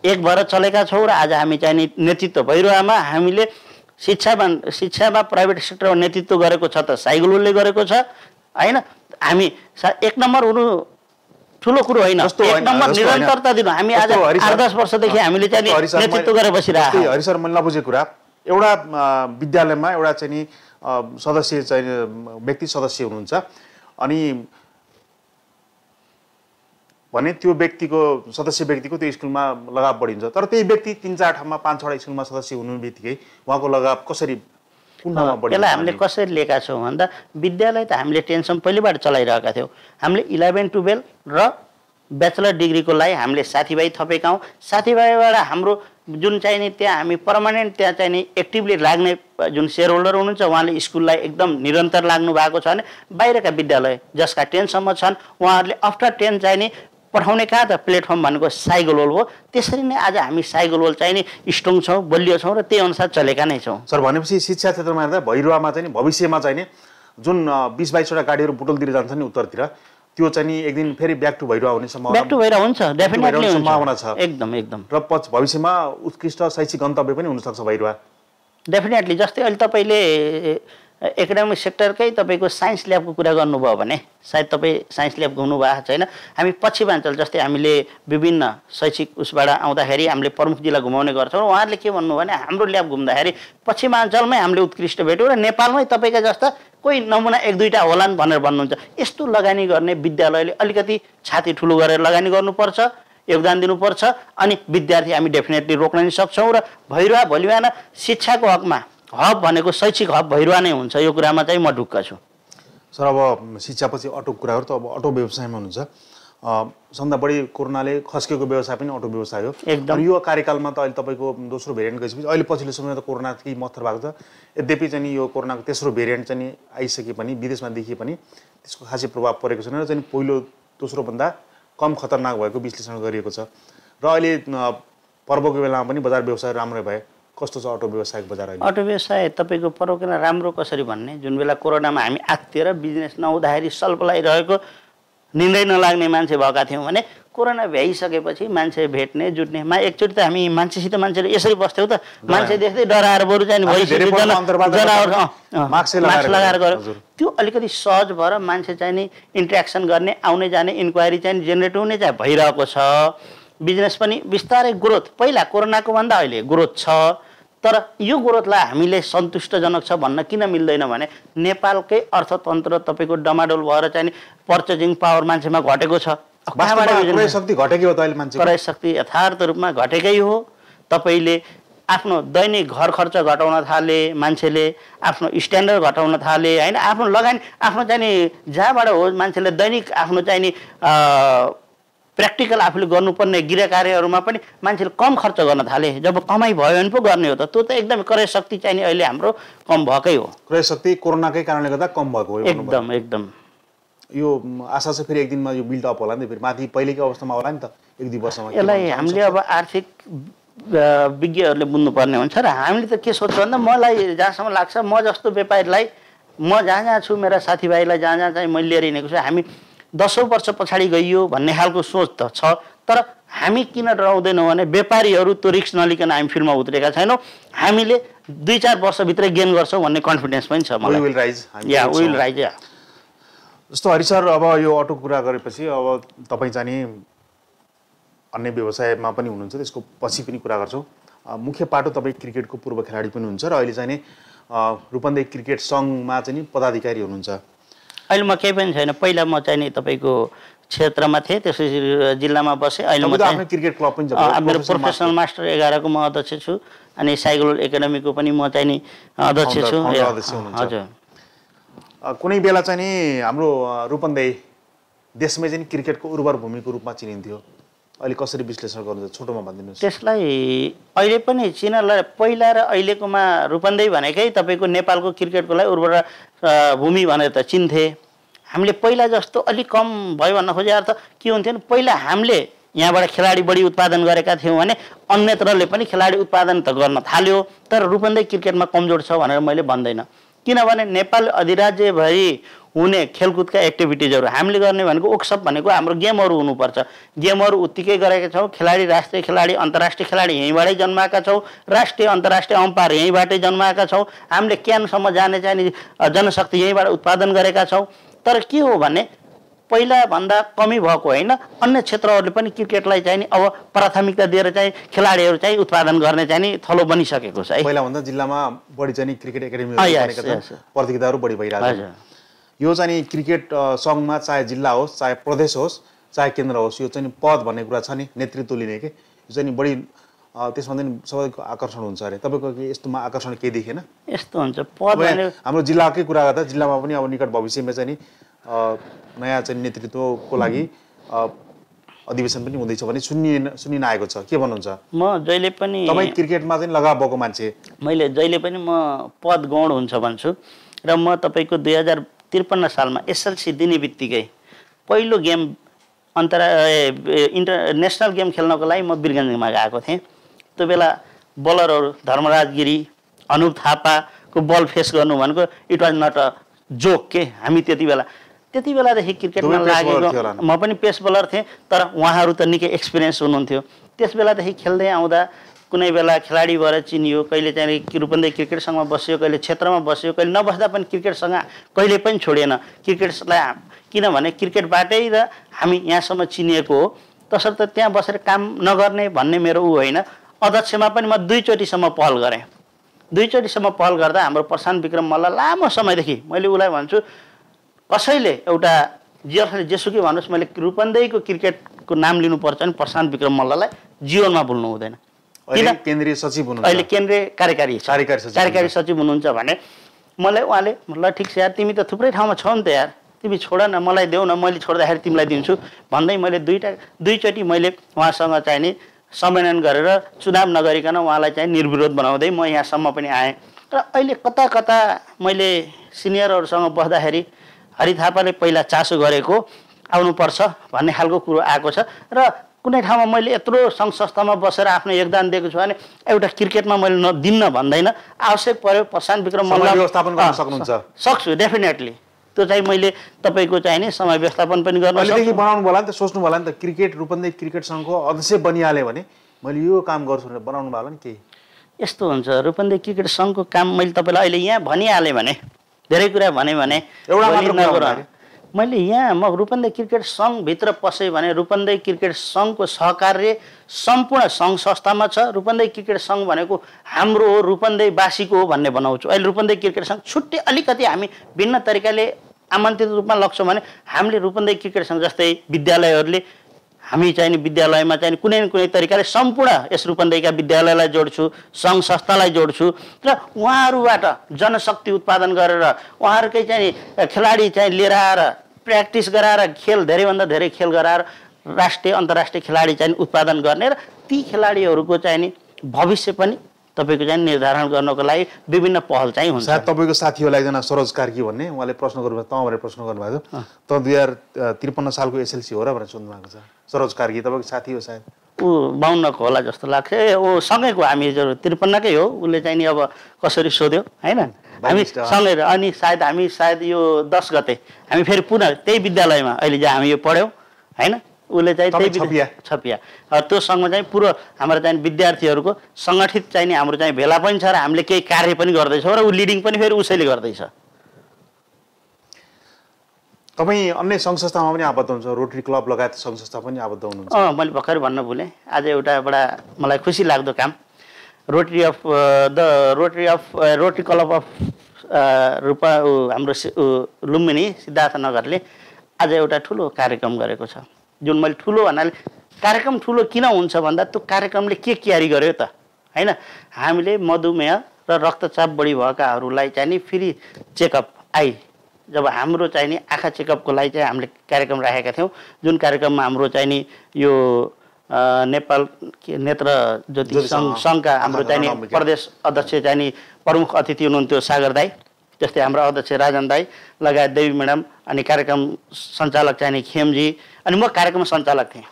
एक भएर चलेका छौँ र आज हामी चाहिँ नेतृत्व भइरहेमा हामीले शिक्षामा प्राइभेट सेक्टरमा नेतृत्व गरेको छ त साइकलले गरेको छ हैन हामी एक नम्बर हुनु ठुलो कुरो होइन एक नम्बर निरन्तरता दिनु हामी आज 8-10 वर्षदेखि हामीले चाहिँ नेतृत्व गरेर बसिरहेको हरि सर मैले नबुझेको कुरा एउटा विद्यालयमा एउटा चाहिँ सदस्य चाहिँ व्यक्ति सदस्य हुनुहुन्छ अनि भने त्यो व्यक्तिको सदस्य व्यक्तिको त्यो स्कुलमा लगाव बढिन्छ तर त्यही व्यक्ति 3-4 ठाउँमा 5-6 स्कुलमा सदस्य हुनु बित्तिकै उहाँको लगाव कसरी त्यसलाई हामीले कसरी लिएका छौँ भन्दा विद्यालय त हामीले टेन्सन पहिलेबाट चलाइरहेका थियौँ हामीले 11-12 र ब्याचलर डिग्रीको लागि हामीले साथीभाइ थपेका हौँ साथीभाइबाट हाम्रो जुन चाहिँ नि त्यहाँ हामी पर्मानेन्ट त्यहाँ चाहिँ नि एक्टिभली लाग्ने जुन सेयर होल्डर हुनुहुन्छ उहाँले स्कुललाई एकदम निरन्तर लाग्नु भएको छ भने बाहिरका विद्यालय जसका 10सम्म छन् उहाँहरूले आफ्टर 10 चाहिँ नि पठाउने कहाँ त प्लेटफर्म भनेको साइकल हो त्यसरी नै आज हामी साइकल चाहिँ नि स्ट्रङ छौँ बलियो छौँ र त्यही अनुसार चलेका नै छौँ सर भनेपछि शिक्षा क्षेत्रमा हेर्दा भैरवामा चाहिँ भविष्यमा चाहिँ नि जुन 20-22 वटा गाडीहरू बुटोलतिर जान्छ नि उत्तरतिर त्यो चाहिँ नि एक दिन फेरि ब्याक टु भैरवा हुने सम्भावना ब्याक टु भैरवा हुन्छ डेफिनेटली सम्भावना छ एकदम र भविष्यमा उत्कृष्ट शैक्षिक गन्तव्य पनि हुन सक्छ भैरवा डेफिनेटली जस्तै अहिले तपाईले एकाडेमिक सेक्टरकै तपाईको साइन्स ल्याबको कुरा गर्नुभयो भने सायद तपाईँ साइन्स ल्याब घुम्नुभएको छैन हामी पश्चिमाञ्चल जस्तै हामीले विभिन्न शैक्षिक उसबाट आउँदाखेरि हामीले प्रमुखजीलाई घुमाउने गर्छौँ उहाँहरूले के भन्नु भने हाम्रो ल्याब घुम्दाखेरि पश्चिमाञ्चलमै हामीले उत्कृष्ट भेट्यौँ र नेपालमै तपाईँका जस्ता कोही नमुना 1-2टा होलान् भनेर भन्नुहुन्छ यस्तो लगानी गर्ने विद्यालयले अलिकति छाती ठुलो गरेर लगानी गर्नुपर्छ योगदान दिनुपर्छ अनि विद्यार्थी हामी डेफिनेटली रोक्न नि सक्छौँ र भैरवा भोलि बिहान शिक्षाको हकमा हब भनेको शैक्षिक हब भैरवा नै हुन्छ यो कुरामा चाहिँ म ढुक्क छु सर अब शिक्षापछि अटो कुराहरू त अब अटो व्यवसायमा हुनुहुन्छ सबभन्दा बढी कोरोनाले खस्केको व्यवसाय पनि अटो व्यवसाय हो एकदम यो कार्यकालमा त अहिले तपाईँको दोस्रो भेरिएन्ट गएपछि अहिले पछिल्लो समयमा त कोरोना केही मत्थर भएको छ यद्यपि चाहिँ यो कोरोनाको तेस्रो भेरिएन्ट चाहिँ आइसके पनि विदेशमा देखिए पनि त्यसको खासै प्रभाव परेको छैन र चाहिँ पहिलो दोस्रोभन्दा कम खतरनाक भएको विश्लेषण गरिएको छ र अहिले पर्वको बेलामा पनि बजार व्यवसाय राम्रो भए कस्तो छ अटो व्यवसायको बजार अहिले अटो व्यवसाय तपाईँको पर्वको बेला राम्रो कसरी भन्ने जुन बेला कोरोनामा हामी आत्तिएर बिजनेस नहुँदाखेरि सल्पलाइरहेको निन्दै नलाग्ने मान्छे भएका थियौँ भने कोरोना भ्याइसकेपछि मान्छे भेट्ने जुट्ने एकचोटि त हामी मान्छेसित मान्छेले यसरी बस्थ्यौँ त मान्छे देख्दै डराएर बरु चाहिँ मास्क लगाएर गयो त्यो अलिकति सहज भएर मान्छे चाहिँ नि इन्ट्रेक्सन गर्ने आउने जाने इन्क्वायरी चाहिँ जेनेरेट हुने चाहिँ भइरहेको छ बिजनेस पनि बिस्तारै ग्रोथ पहिला कोरोनाको भन्दा अहिले ग्रोथ छ तर यो ग्रोथलाई हामीले सन्तुष्टजनक छ भन्न किन मिल्दैन भने नेपालकै अर्थतन्त्र तपाईँको डमाडोल भएर चाहिँ पर्चेजिङ पावर मान्छेमा घटेको छ क्रय शक्ति घटेकै हो त अहिले मान्छे क्रय शक्ति यथार्थ रूपमा घटेकै हो तपाईँले आफ्नो दैनिक घर खर्च घटाउन थाले, मान्छेले आफ्नो स्ट्यान्डर्ड घटाउन थाले होइन, आफ्नो लगानी आफ्नो चाहिँ नि जहाँबाट हो मान्छेले दैनिक आफ्नो चाहिँ नि प्र्याक्टिकल आफूले गर्नुपर्ने गृह कार्यहरूमा पनि मान्छेले कम खर्च गर्न थाले। जब कमाइ भयो भने पो गर्ने हो त, त्यो त एकदमै क्रय शक्ति चाहिँ नि अहिले हाम्रो कम भएकै हो। क्रय शक्ति कोरोनाकै कारणले गर्दा कम भएको हो। एकदम एकदम यो आशा चाहिँ फेरि एक दिनमा यो बिल्ड अप होला नि, फेरि माथि पहिलेकै अवस्थामा होला नि त एक दुई वर्षमा। यसलाई हामीले अब आर्थिक विज्ञहरूले बुझ्नुपर्ने हुन्छ र हामीले त के सोच्छौँ भन्दा मलाई जहाँसम्म लाग्छ म जस्तो व्यापारीलाई म जहाँ छु मेरा साथीभाइलाई जहाँ चाहिँ मैले लिएर हिँडेको छु, हामी 10औं वर्ष पछाडि गइयो भन्ने खालको सोच त छ, तर हामी किन डराउँदैनौँ भने व्यापारीहरू त्यो रिस्क नलिकन हामी फिल्डमा उत्रेका छैनौँ। हामीले 2-4 वर्षभित्रै गेन गर्छौँ भन्ने कन्फिडेन्स पनि छ मलाई। Will rise. जस्तो हरि सर, अब यो अटो कुरा गरेपछि अब तपाईँ चाहिँ अन्य व्यवसायमा पनि हुनुहुन्छ, त्यसको पछि पनि कुरा गर्छौँ। मुख्य पाटो तपाईँ क्रिकेटको पूर्व खेलाडी पनि हुनुहुन्छ र अहिले चाहिँ रूपन्देही क्रिकेट सङ्घमा चाहिँ पदाधिकारी हुनुहुन्छ। अहिले म केही पनि छैन। पहिला म चाहिँ नि तपाईँको क्षेत्रमा थिएँ, त्यसपछि जिल्लामा बसेँ। अहिले म आफ्नो क्रिकेट क्लब पनि मेरो प्रोफेसनल मास्टर 11 को म अध्यक्ष छु, अनि साइकल एकाडेमीको पनि म चाहिँ नि अध्यक्ष छु। हजुर। कुनै बेला चाहिँ नि हाम्रो रूपन्देही देशमै चाहिँ क्रिकेटको उर्वर भूमिको रूपमा चिनिन्थ्यो, अहिले कसरी विश्लेषण गर्नुहुन्छ छोटोमा भनिदिनुहोस्। त्यसलाई अहिले पनि चिनलाई पहिला र अहिलेकोमा रूपन्देही भनेकै तपाईँको नेपालको क्रिकेटको लागि उर्वर भूमि भनेर त चिन्थे। हामीले पहिला जस्तो अलिक कम भयो भन्न खोजे अर्थ के हुन्थ्यो भने पहिला हामीले यहाँबाट खेलाडी बढी उत्पादन गरेका थियौँ भने अन्यत्रले पनि खेलाडी उत्पादन त गर्न थाल्यो, तर रूपन्देही क्रिकेटमा कमजोर छ भनेर मैले भन्दैन। किनभने नेपाल अधिराज्यभरि हुने खेलकुदका एक्टिभिटिजहरू हामीले गर्ने भनेको वर्कसप भनेको हाम्रो गेमहरू हुनुपर्छ। गेमहरू उत्तिकै गरेका छौँ। खेलाडी राष्ट्रिय खेलाडी अन्तर्राष्ट्रिय खेलाडी यहीँबाटै जन्माएका छौँ, राष्ट्रिय अन्तर्राष्ट्रिय अम्पायर यहीँबाटै जन्माएका छौँ, हामीले क्यानसम्म जाने चाहिँ जनशक्ति यहीँबाट उत्पादन गरेका छौँ। तर के हो भने पहिलाभन्दा कमी भएको होइन, अन्य क्षेत्रहरूले पनि क्रिकेटलाई चाहिँ नि अब प्राथमिकता दिएर चाहिँ खेलाडीहरू चाहिँ उत्पादन गर्ने चाहिँ नि थलो बनिसकेको छ। पहिलाभन्दा जिल्लामा बढी चाहिँ क्रिकेट एकाडेमीहरू प्रतियोगिताहरू बढी भइरहेको छ। यो चाहिँ क्रिकेट सङ्घमा चाहे जिल्ला होस्, चाहे प्रदेश होस्, चाहे केन्द्र होस्, यो चाहिँ पद भन्ने कुरा छ नि, नेतृत्व लिने के, यो चाहिँ बढी त्यसमा चाहिँ सबैको आकर्षण हुन्छ अरे। तपाईँको यस्तोमा आकर्षण केही देखेन? यस्तो हुन्छ पद भने हाम्रो जिल्लाकै कुरा गर्दा जिल्लामा पनि अब निकट भविष्यमा चाहिँ नि नयाँ चाहिँ नेतृत्वको लागि अधिवेशन पनि हुँदैछ भने सुनिन आएको छ, के भन्नुहुन्छ? म जहिले पनि तपाईँ क्रिकेटमा चाहिँ लगाव भएको मान्छे, मैले जहिले पनि म पद गौण हुन्छ भन्छु र म तपाईँको 2053 सालमा एसएलसी दिने बित्तिकै पहिलो गेम इन्टरनेसनल गेम खेल्नको लागि म वीरगन्जमा गएको थिएँ। त्यो बेला बलरहरू धर्मराज गिरी, अनुप थापाको बल फेस गर्नु भनेको it was not a joke के। हामी त्यति बेलादेखि क्रिकेटमा लागेको, म पनि पेस बलर थिएँ, तर उहाँहरू त निकै एक्सपिरियन्स हुनुहुन्थ्यो। त्यस बेलादेखि खेल्दै आउँदा कुनै बेला खेलाडी भएर चिनियो, कहिले चाहिँ रूपन्देही क्रिकेट सङ्घमा बस्यो, कहिले क्षेत्रमा बस्यो, कहिले नबस्दा पनि क्रिकेटसँग कहिले पनि छोडेन। क्रिकेटलाई किनभने क्रिकेटबाटै र हामी यहाँसम्म चिनिएको हो, तसर्थ त्यहाँ बसेर काम नगर्ने भन्ने मेरो ऊ होइन। अध्यक्षमा पनि म 2 चोटिसम्म पहल गरेँ। 2 चोटिसम्म पहल गर्दा हाम्रो प्रशान्त विक्रम मल्ल लामो समयदेखि मैले उसलाई भन्छु, कसैले एउटा जेसुकै भन्नुहोस्, मैले रूपन्देहीको क्रिकेटको नाम लिनुपर्छ भने प्रशान्त विक्रम मल्ललाई जीवनमा भुल्नु हुँदैन। अहिले केन्द्रीय सचिव हुनुहुन्छ, अहिले केन्द्रीय कार्यकारी सचिव हुनुहुन्छ भने मलाई उहाँले ल ठिक छ यार, तिमी त थुप्रै ठाउँमा छौ नि त यार, तिमी छोड न, मलाई देऊ न, मैले छोड्दाखेरि तिमीलाई दिन्छु भन्दै मैले 2 चोटि मैले उहाँसँग चाहिँ नि सम्मेलन गरेर चुनाव नगरिकन उहाँलाई चाहिँ निर्विरोध बनाउँदै म यहाँसम्म पनि आएँ। र अहिले कता कता मैले सिनियरहरूसँग बस्दाखेरि हरि थापाले पहिला चासो गरेको आउनुपर्छ भन्ने खालको कुरो आएको छ। र कुनै ठाउँमा मैले यत्रो सङ्घ संस्थामा बसेर आफ्नो योगदान दिएको छु भने एउटा क्रिकेटमा मैले नदिन्न भन्दैन। आवश्यक पर्यो प्रशान्त विक्रम मल्ल व्यवस्थापन गर्न सक्नुहुन्छ? सक्छु, डेफिनेटली। त्यो चाहिँ मैले तपाईँको चाहिँ नि समय व्यवस्थापन पनि गर्न सक्छु। बनाउनु होला नि त, सोच्नु होला नि त, क्रिकेट रूपन्देही क्रिकेट सङ्घको अध्यक्ष बनिहाल्यो भने मैले यो काम गर्छु भनेर बनाउनु भयो नि केही? यस्तो हुन्छ, रूपन्देही क्रिकेट सङ्घको काम मैले तपाईँलाई अहिले यहाँ भनिहालेँ भने, धेरै कुरा भने एउटा मैले यहाँ म रूपन्देही क्रिकेट सङ्घभित्र पसेँ भने रूपन्देही क्रिकेट सङ्घको सहकार्य सम्पूर्ण सङ्घ संस्थामा छ। रूपन्देही क्रिकेट सङ्घ भनेको हाम्रो हो, रूपन्देहीवासीको हो भन्ने बनाउँछु। अहिले रूपन्देही क्रिकेट सङ्घ छुट्टै अलिकति हामी भिन्न तरिकाले आमन्त्रित रूपमा लग्छौँ भने हामीले रूपन्देही क्रिकेट सङ्घ जस्तै विद्यालयहरूले हामी चाहिँ नि विद्यालयमा चाहिँ कुनै न कुनै तरिकाले सम्पूर्ण यस रूपन्देहीका विद्यालयलाई जोड्छु, सङ्घ संस्थालाई जोड्छु र उहाँहरूबाट जनशक्ति उत्पादन गरेर उहाँहरूकै चाहिँ खेलाडी चाहिँ लिएर आएर प्र्याक्टिस गराएर खेल धेरैभन्दा धेरै खेल गराएर राष्ट्रिय अन्तर्राष्ट्रिय खेलाडी चाहिँ उत्पादन गर्ने र ती खेलाडीहरूको चाहिँ नि भविष्य पनि तपाईँको चाहिँ निर्धारण गर्नको लागि विभिन्न पहल चाहिँ हुन्छ। सायद तपाईँको साथी होला एकजना सरोज कार्की भन्ने, उहाँले प्रश्न गर्नुभएको त भनेर प्रश्न गर्नुभएको त 2053 सालको एसएलसी हो र भनेर सोध्नु भएको छ। सरोज कार्की तपाईँको साथी हो सायद? ऊ 52 को होला जस्तो लाग्छ। ऊ सँगैको हामी 53कै हो। उसले चाहिँ नि अब कसरी सोध्यो हैन, हामी सँगै। अनि सायद यो 10 गते हामी फेरि पुनः त्यही विद्यालयमा अहिले जहाँ हामी यो पढ्यौँ हैन, उसले चाहिँ त्यही छपिया त्यो सँगमा चाहिँ पुरो हाम्रो चाहिँ विद्यार्थीहरूको सङ्गठित चाहिँ नि हाम्रो चाहिँ भेला पनि छ र हामीले केही कार्य पनि गर्दैछौँ र ऊ लिडिङ पनि फेरि उसैले गर्दैछ। तपाईँ अन्य सङ्घ संस्थामा पनि आबद्ध हुनुहुन्छ, रोटरी क्लब लगायत सङ्घ संस्था पनि आबद्ध हुनुहुन्छ? मैले भर्खर भन्न भुलेँ। आज एउटा बडा मलाई खुसी लाग्दो काम, रोटरी क्लब अफ रूपा हाम्रो लुम्बिनी सिद्धार्थनगरले आज एउटा ठुलो कार्यक्रम गरेको छ। जुन मैले ठुलो भन्नाले कार्यक्रम ठुलो किन हुन्छ भन्दा त्यो कार्यक्रमले के क्यारी गर्यो त हैन। हामीले मधुमेह र रक्तचाप बढी भएकाहरूलाई चाहिँ नि फ्री चेकअप आई, जब हाम्रो चाहिँ नि आँखा चेकअपको लागि चाहिँ हामीले कार्यक्रम राखेका थियौँ, जुन कार्यक्रममा हाम्रो चाहिँ नि यो नेपाल नेत्र ज्योति सङ्घका हाम्रो चाहिँ नि प्रदेश अध्यक्ष चाहिँ नि प्रमुख अतिथि हुनुहुन्थ्यो सागर दाई, जस्तै हाम्रो अध्यक्ष राजन दाई लगायत देवी म्याडम, अनि कार्यक्रम सञ्चालक चाहिँ नि खेमजी, अनि म कार्यक्रम सञ्चालक थिएँ।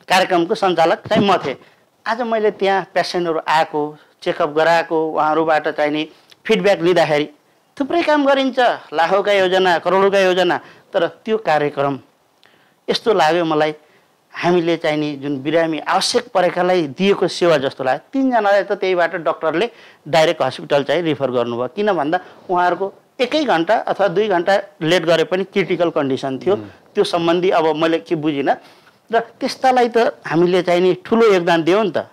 कार्यक्रमको सञ्चालक चाहिँ म थिएँ। आज मैले त्यहाँ पेसेन्टहरू आएको चेकअप गराएको उहाँहरूबाट चाहिँ नि फिडब्याक लिँदाखेरि थुप्रै काम गरिन्छ, लाखौँका योजना करोडौँका योजना, तर त्यो कार्यक्रम यस्तो लाग्यो मलाई हामीले चाहिँ नि जुन बिरामी आवश्यक परेकालाई दिएको सेवा जस्तो लाग्यो। 3 जनालाई त त्यहीबाट डक्टरले डाइरेक्ट हस्पिटल चाहिँ रिफर गर्नुभयो, किन भन्दा उहाँहरूको 1 घन्टा अथवा 2 घन्टा लेट गरे पनि क्रिटिकल कन्डिसन थियो। त्यो सम्बन्धी अब मैले के बुझिनँ र त्यस्तालाई त हामीले चाहिँ नि ठुलो योगदान दियौँ नि त।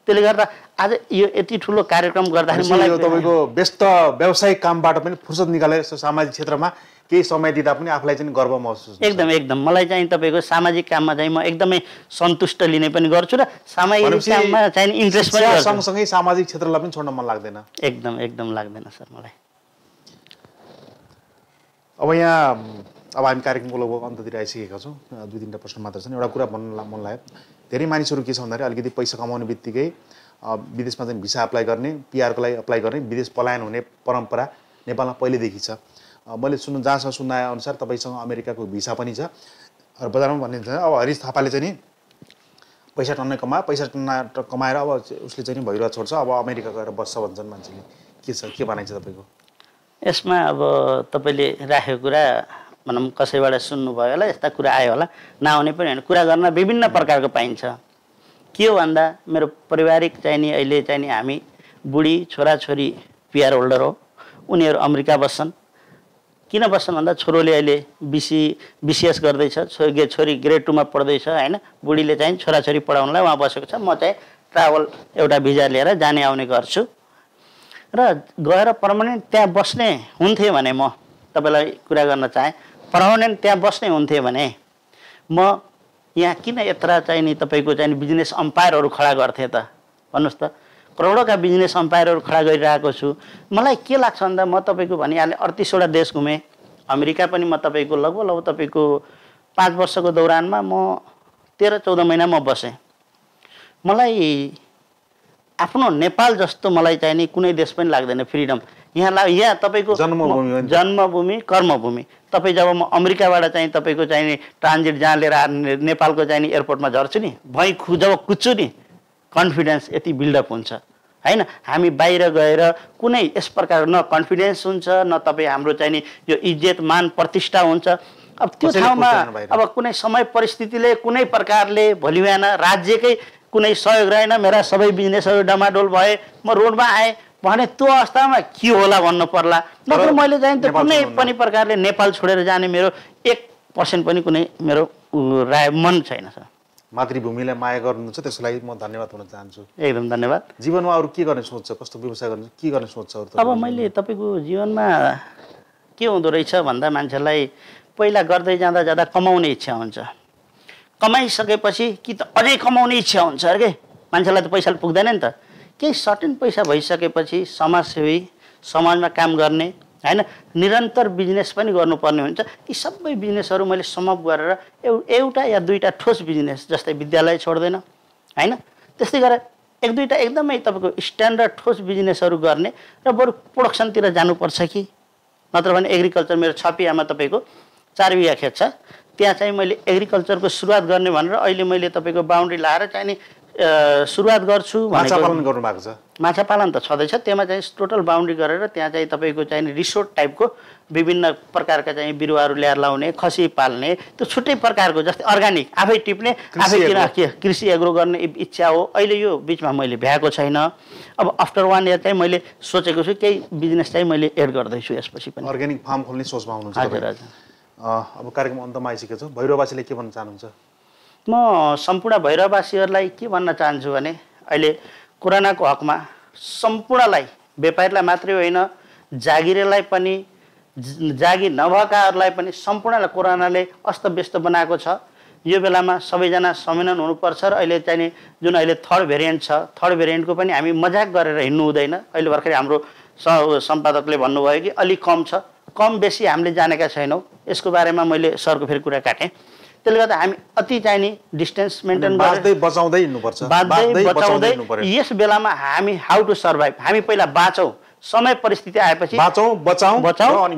त्यसले गर्दा आज यो यति ठुलो कार्यक्रम गर्दाखेरि मलाई तपाईँको व्यस्त व्यावसायिक कामबाट पनि फुर्सद निकालेर सामाजिक क्षेत्रमा केही समय दिँदा पनि आफूलाई चाहिँ गर्व महसुस हुन्छ। एकदम मलाई चाहिँ तपाईँको सामाजिक काममा चाहिँ म एकदमै सन्तुष्ट लिने पनि गर्छु र सामाजिक काममा चाहिँ इन्ट्रेस्ट पनि गर्छु। सँगसँगै सामाजिक क्षेत्रलाई पनि छोड्न मन लाग्दैन? एकदम लाग्दैन सर मलाई। अब हामी कार्यक्रमको लगभग अन्ततिर आइसकेका छौँ। 2-3टा प्रश्न मात्र छन्। एउटा कुरा भन्न मन लाग्यो, धेरै मानिसहरू के छ भन्दाखेरि अलिकति पैसा कमाउने बित्तिकै विदेशमा चाहिँ भिसा अप्लाई गर्ने, पिआरको लागि अप्लाई गर्ने, विदेश पलायन हुने परम्परा नेपालमा पहिलेदेखि छ। मैले जहाँसम्म सुनाए अनुसार तपाईँसँग अमेरिकाको भिसा पनि छ र बजारमा भनिन्छ अब हरिश थापाले चाहिँ नि पैसा टन्नै कमाएर अब उसले चाहिँ नि भइरह छोड्छ, अब अमेरिका गएर बस्छ भन्छन् मान्छेले। के छ, के भनाइ छ तपाईँको यसमा? अब तपाईँले राखेको कुरा भनौँ कसैबाट सुन्नुभयो होला, यस्ता कुरा आयो होला, नआउने पनि होइन। कुरा गर्न विभिन्न प्रकारको पाइन्छ। के हो भन्दा मेरो पारिवारिक चाहिँ नि अहिले चाहिँ नि हामी बुढी छोराछोरी पिआर होल्डर हो, उनीहरू अमेरिका बस्छन्। किन बस्छन् भन्दा छोरोले अहिले बिसिएस गर्दैछ, छोरी ग्रेड 2मा पढ्दैछ हैन, बुढीले चाहिँ छोराछोरी पढाउनलाई उहाँ बसेको छ। म चाहिँ ट्राभल एउटा भिजा लिएर जाने आउने गर्छु र गएर पर्मानेन्ट त्यहाँ बस्ने हुन्थेँ भने म तपाईँलाई कुरा गर्न चाहेँ, पर्मानेन्ट त्यहाँ बस्ने हुन्थेँ भने म यहाँ किन यत्र चाहिँ नि तपाईँको चाहिँ बिजनेस अम्पायरहरू खडा गर्थेँ त भन्नुहोस् त। करोडौँका बिजनेस अम्पायरहरू खडा गरिरहेको छु। मलाई के लाग्छ भन्दा म तपाईँको भनिहालेँ 38वटा देश घुमेँ, अमेरिका पनि म तपाईँको लगभग तपाईँको 5 वर्षको दौरानमा म 13-14 महिना म बसेँ। मलाई आफ्नो नेपाल जस्तो मलाई चाहिँ नि कुनै देश पनि लाग्दैन फ्रिडम। यहाँ तपाईँको जन्मभूमि कर्मभूमि। तपाईँ जब म अमेरिकाबाट चाहिँ तपाईँको चाहिँ नि ट्रान्जिट जहाँ लिएर नेपालको चाहिँ नि एयरपोर्टमा झर्छु नि, जब कुद्छु नि कन्फिडेन्स यति बिल्डअप हुन्छ हैन। हामी बाहिर गएर कुनै यस प्रकार न कन्फिडेन्स हुन्छ, न तपाईँ हाम्रो चाहिँ नि यो इज्जत मान प्रतिष्ठा हुन्छ। अब त्यो ठाउँमा अब कुनै समय परिस्थितिले कुनै प्रकारले भोलि बिहान राज्यकै कुनै सहयोग रहेन, मेरा सबै बिजनेसहरू डमाडोल भए, म रोडमा आएँ भने त्यो अवस्थामा के होला भन्नु पर्ला। नत्र मैले चाहिँ त कुनै पनि प्रकारले नेपाल छोडेर जाने मेरो 1% पनि कुनै मेरो मन छैन सर। मातृभूमिलाई माया गर्नुहुन्छ, त्यसको लागि म धन्यवाद भन्न चाहन्छु। एकदम धन्यवाद। जीवनमा अरू के गर्ने सोच छ, कस्तो व्यवसाय गर्ने, के गर्ने सोच छ अरू? अब मैले तपाईँको जीवनमा के हुँदो रहेछ भन्दा मान्छेलाई पहिला गर्दै जाँदा कमाउने इच्छा हुन्छ। कमाइसकेपछि कि त अझै कमाउने इच्छा हुन्छ अरे के मान्छेलाई त पैसाले पुग्दैन नि त केही सर्टेन पैसा भइसकेपछि समाजसेवी समाजमा काम गर्ने हैन निरन्तर बिजनेस पनि गर्नुपर्ने हुन्छ। यी सबै बिजनेसहरू मैले समअप गरेर एउटा या दुईटा ठोस बिजनेस जस्तै विद्यालय छोड्दैन हैन त्यस्तै गरेर एक दुईटा एकदमै तपाईँको स्ट्यान्डर्ड ठोस बिजनेसहरू गर्ने र बरु प्रोडक्सनतिर जानुपर्छ कि नत्र भने एग्रिकल्चर मेरो छपियामा तपाईँको 4 बिघा खेत छ त्यहाँ चाहिँ मैले एग्रिकल्चरको सुरुवात गर्ने भनेर अहिले मैले तपाईँको बााउन्ड्री लाएर चाहिँ नि सुरुवात गर्छु माछा पालन गर्नु भएको छ। माछा पालन त छँदैछ त्यसमा चाहिँ टोटल बााउन्ड्री गरेर त्यहाँ चाहिँ तपाईँको चाहिँ रिसोर्ट टाइपको विभिन्न प्रकारका चाहिँ बिरुवाहरू ल्याएर लाउने खसी पाल्ने त्यो छुट्टै प्रकारको जस्तै अर्ग्यानिक आफै टिप्ने आफै कृषि एग्रो गर्ने इच्छा हो। अहिले यो बिचमा मैले भ्याएको छैन। अब आफ्टर 1 इयर चाहिँ मैले सोचेको छु केही बिजनेस चाहिँ मैले एड गर्दैछु यसपछि पनि। अर्ग्यानिक फार्म खोल्ने सोचमा हुनुहुन्छ? हजुर हजुर। अब कार्यक्रम अन्तमा आइसकेको छ भैरववासीले के भन्न चाहनुहुन्छ? म सम्पूर्ण भैरववासीहरूलाई के भन्न चाहन्छु भने अहिले कोरोनाको हकमा सम्पूर्णलाई व्यापारीलाई मात्रै होइन जागिरेलाई पनि जागिर नभएकाहरूलाई पनि सम्पूर्णलाई कोरोनाले अस्तव्यस्त बनाएको छ। यो बेलामा सबैजना संविधान हुनुपर्छ र अहिले चाहिँ जुन अहिले थर्ड भेरिएन्ट छ थर्ड भेरिएन्टको पनि हामी मजाक गरेर हिँड्नु हुँदैन। अहिले भर्खरै हाम्रो सम्पादकले भन्नुभयो कि अलिक कम छ कम बेसी हामीले जानेका छैनौँ यसको बारेमा मैले सरको फेरि कुरा काटेँ। त्यसले गर्दा हामी अति चाहिँ नि डिस्टेन्स मेन्टेन गर्दै बचाउँदै हिँड्नुपर्छ। यस बेलामा हामी हाउ टु सर्भाइभ हामी पहिला बाँचौँ समय परिस्थिति आएपछि बचाउँ अनि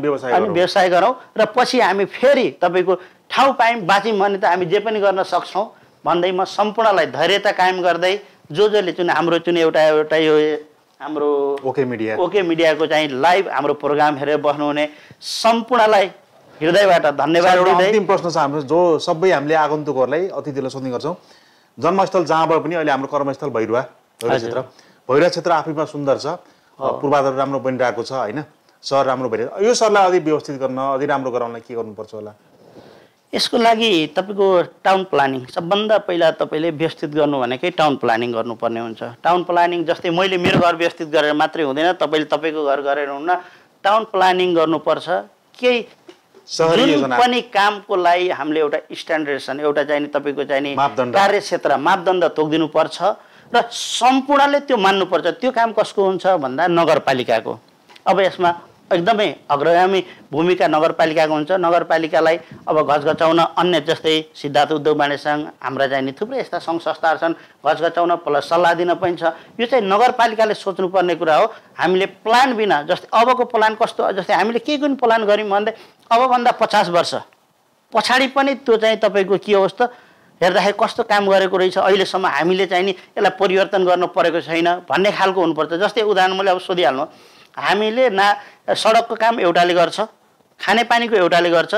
व्यवसाय गरौँ र पछि हामी फेरि तपाईँको ठाउँ पायौँ बाँच्यौँ भने त हामी जे पनि गर्न सक्छौँ भन्दै म सम्पूर्णलाई धैर्यता कायम गर्दै जसले जुन हाम्रो जुन एउटा यो हाम्रो ओके मिडियाको चाहिँ लाइभ हाम्रो प्रोग्राम हेरेर बस्नुहुने सम्पूर्णलाई हृदयबाट धन्यवाद दिँदै अन्तिम प्रश्न छ हाम्रो जो सबै हामीले आगन्तुकहरूलाई अतिथिलाई सोध्ने गर्छौँ जन्मस्थल जहाँबाट पनि अहिले हाम्रो कर्मस्थल भैरुवा क्षेत्र आफैमा सुन्दर छ पूर्वाधार राम्रो बनिरहेको छ हैन सहर राम्रो भइरहेको यो सहरलाई अझै व्यवस्थित गर्न अझै राम्रो गराउनलाई के गर्नुपर्छ होला? यसको लागि तपाईँको टाउन प्लानिङ सबभन्दा पहिला तपाईँले व्यवस्थित गर्नु भनेकै टाउन प्लानिङ गर्नुपर्ने हुन्छ। टाउन प्लानिङ जस्तै मैले मेरो घर व्यवस्थित गरेर मात्रै हुँदैन तपाईँले तपाईँको घर गरेर हुन्न टाउन प्लानिङ गर्नुपर्छ। केही जुन पनि कामको लागि हामीले एउटा स्ट्यान्डर्डेसन एउटा चाहिँ तपाईँको चाहिँ कार्यक्षेत्र मापदण्ड तोकिदिनुपर्छ र सम्पूर्णले त्यो मान्नुपर्छ। त्यो काम कसको हुन्छ भन्दा नगरपालिकाको। अब यसमा एकदमै अग्रगामी भूमिका नगरपालिकाको हुन्छ। नगरपालिकालाई अब घचघचाउन अन्य जस्तै सिद्धार्थ उद्योग वाणिज्य सङ्घ हाम्रा चाहिँ थुप्रै यस्ता सङ्घ संस्थाहरू छन् घचघचाउन प्लस सल्लाह दिन पनि छ। यो चाहिँ नगरपालिकाले सोच्नुपर्ने कुरा हो। हामीले प्लान बिना जस्तै अबको प्लान कस्तो जस्तै हामीले के कुन प्लान गऱ्यौँ भन्दै अबभन्दा 50 वर्ष पछाडि पनि त्यो चाहिँ तपाईँको के होस् त हेर्दाखेरि कस्तो काम गरेको रहेछ अहिलेसम्म हामीले चाहिँ नि यसलाई परिवर्तन गर्न परेको छैन भन्ने खालको हुनुपर्छ। जस्तै उदाहरण मैले अब सोधिहाल्नु हामीले सडकको काम एउटाले गर्छ खानेपानीको एउटाले गर्छ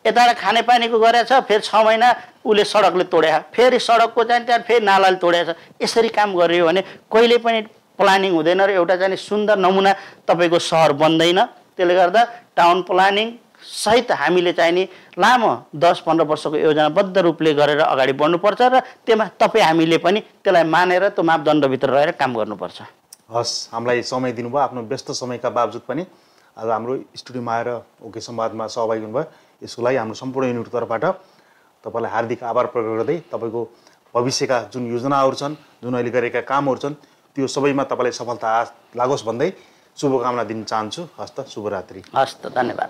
यताबाट खानेपानीको गरेछ फेरि 6 महिना उसले सडकले तोड्या फेरि सडकको चाहिँ त्यहाँ फेरि नालाले तोड्या छ। यसरी काम गरियो भने कहिले पनि प्लानिङ हुँदैन र एउटा चाहिँ सुन्दर नमुना तपाईँको सहर बन्दैन। त्यसले गर्दा टाउन प्लानिङ सहित हामीले चाहिँ नि लामो 10-15 वर्षको योजनाबद्ध रूपले गरेर अगाडि बढ्नुपर्छ र त्यसमा तपाईँ हामीले पनि त्यसलाई मानेर त्यो मापदण्डभित्र रहेर काम गर्नुपर्छ। हस् हामीलाई समय दिनुभयो आफ्नो व्यस्त समयका बावजुद पनि आज हाम्रो स्टुडियोमा आएर ओके संवादमा सहभागी हुनुभयो यसको लागि हाम्रो सम्पूर्ण युनिटको तर्फबाट तपाईँलाई हार्दिक आभार प्रकट गर्दै तपाईँको भविष्यका जुन योजनाहरू छन् जुन अहिले गरेका कामहरू छन् त्यो सबैमा तपाईँलाई सफलता लागोस् भन्दै शुभकामना दिन चाहन्छु। हस्त शुभरात्रि। हस्त धन्यवाद।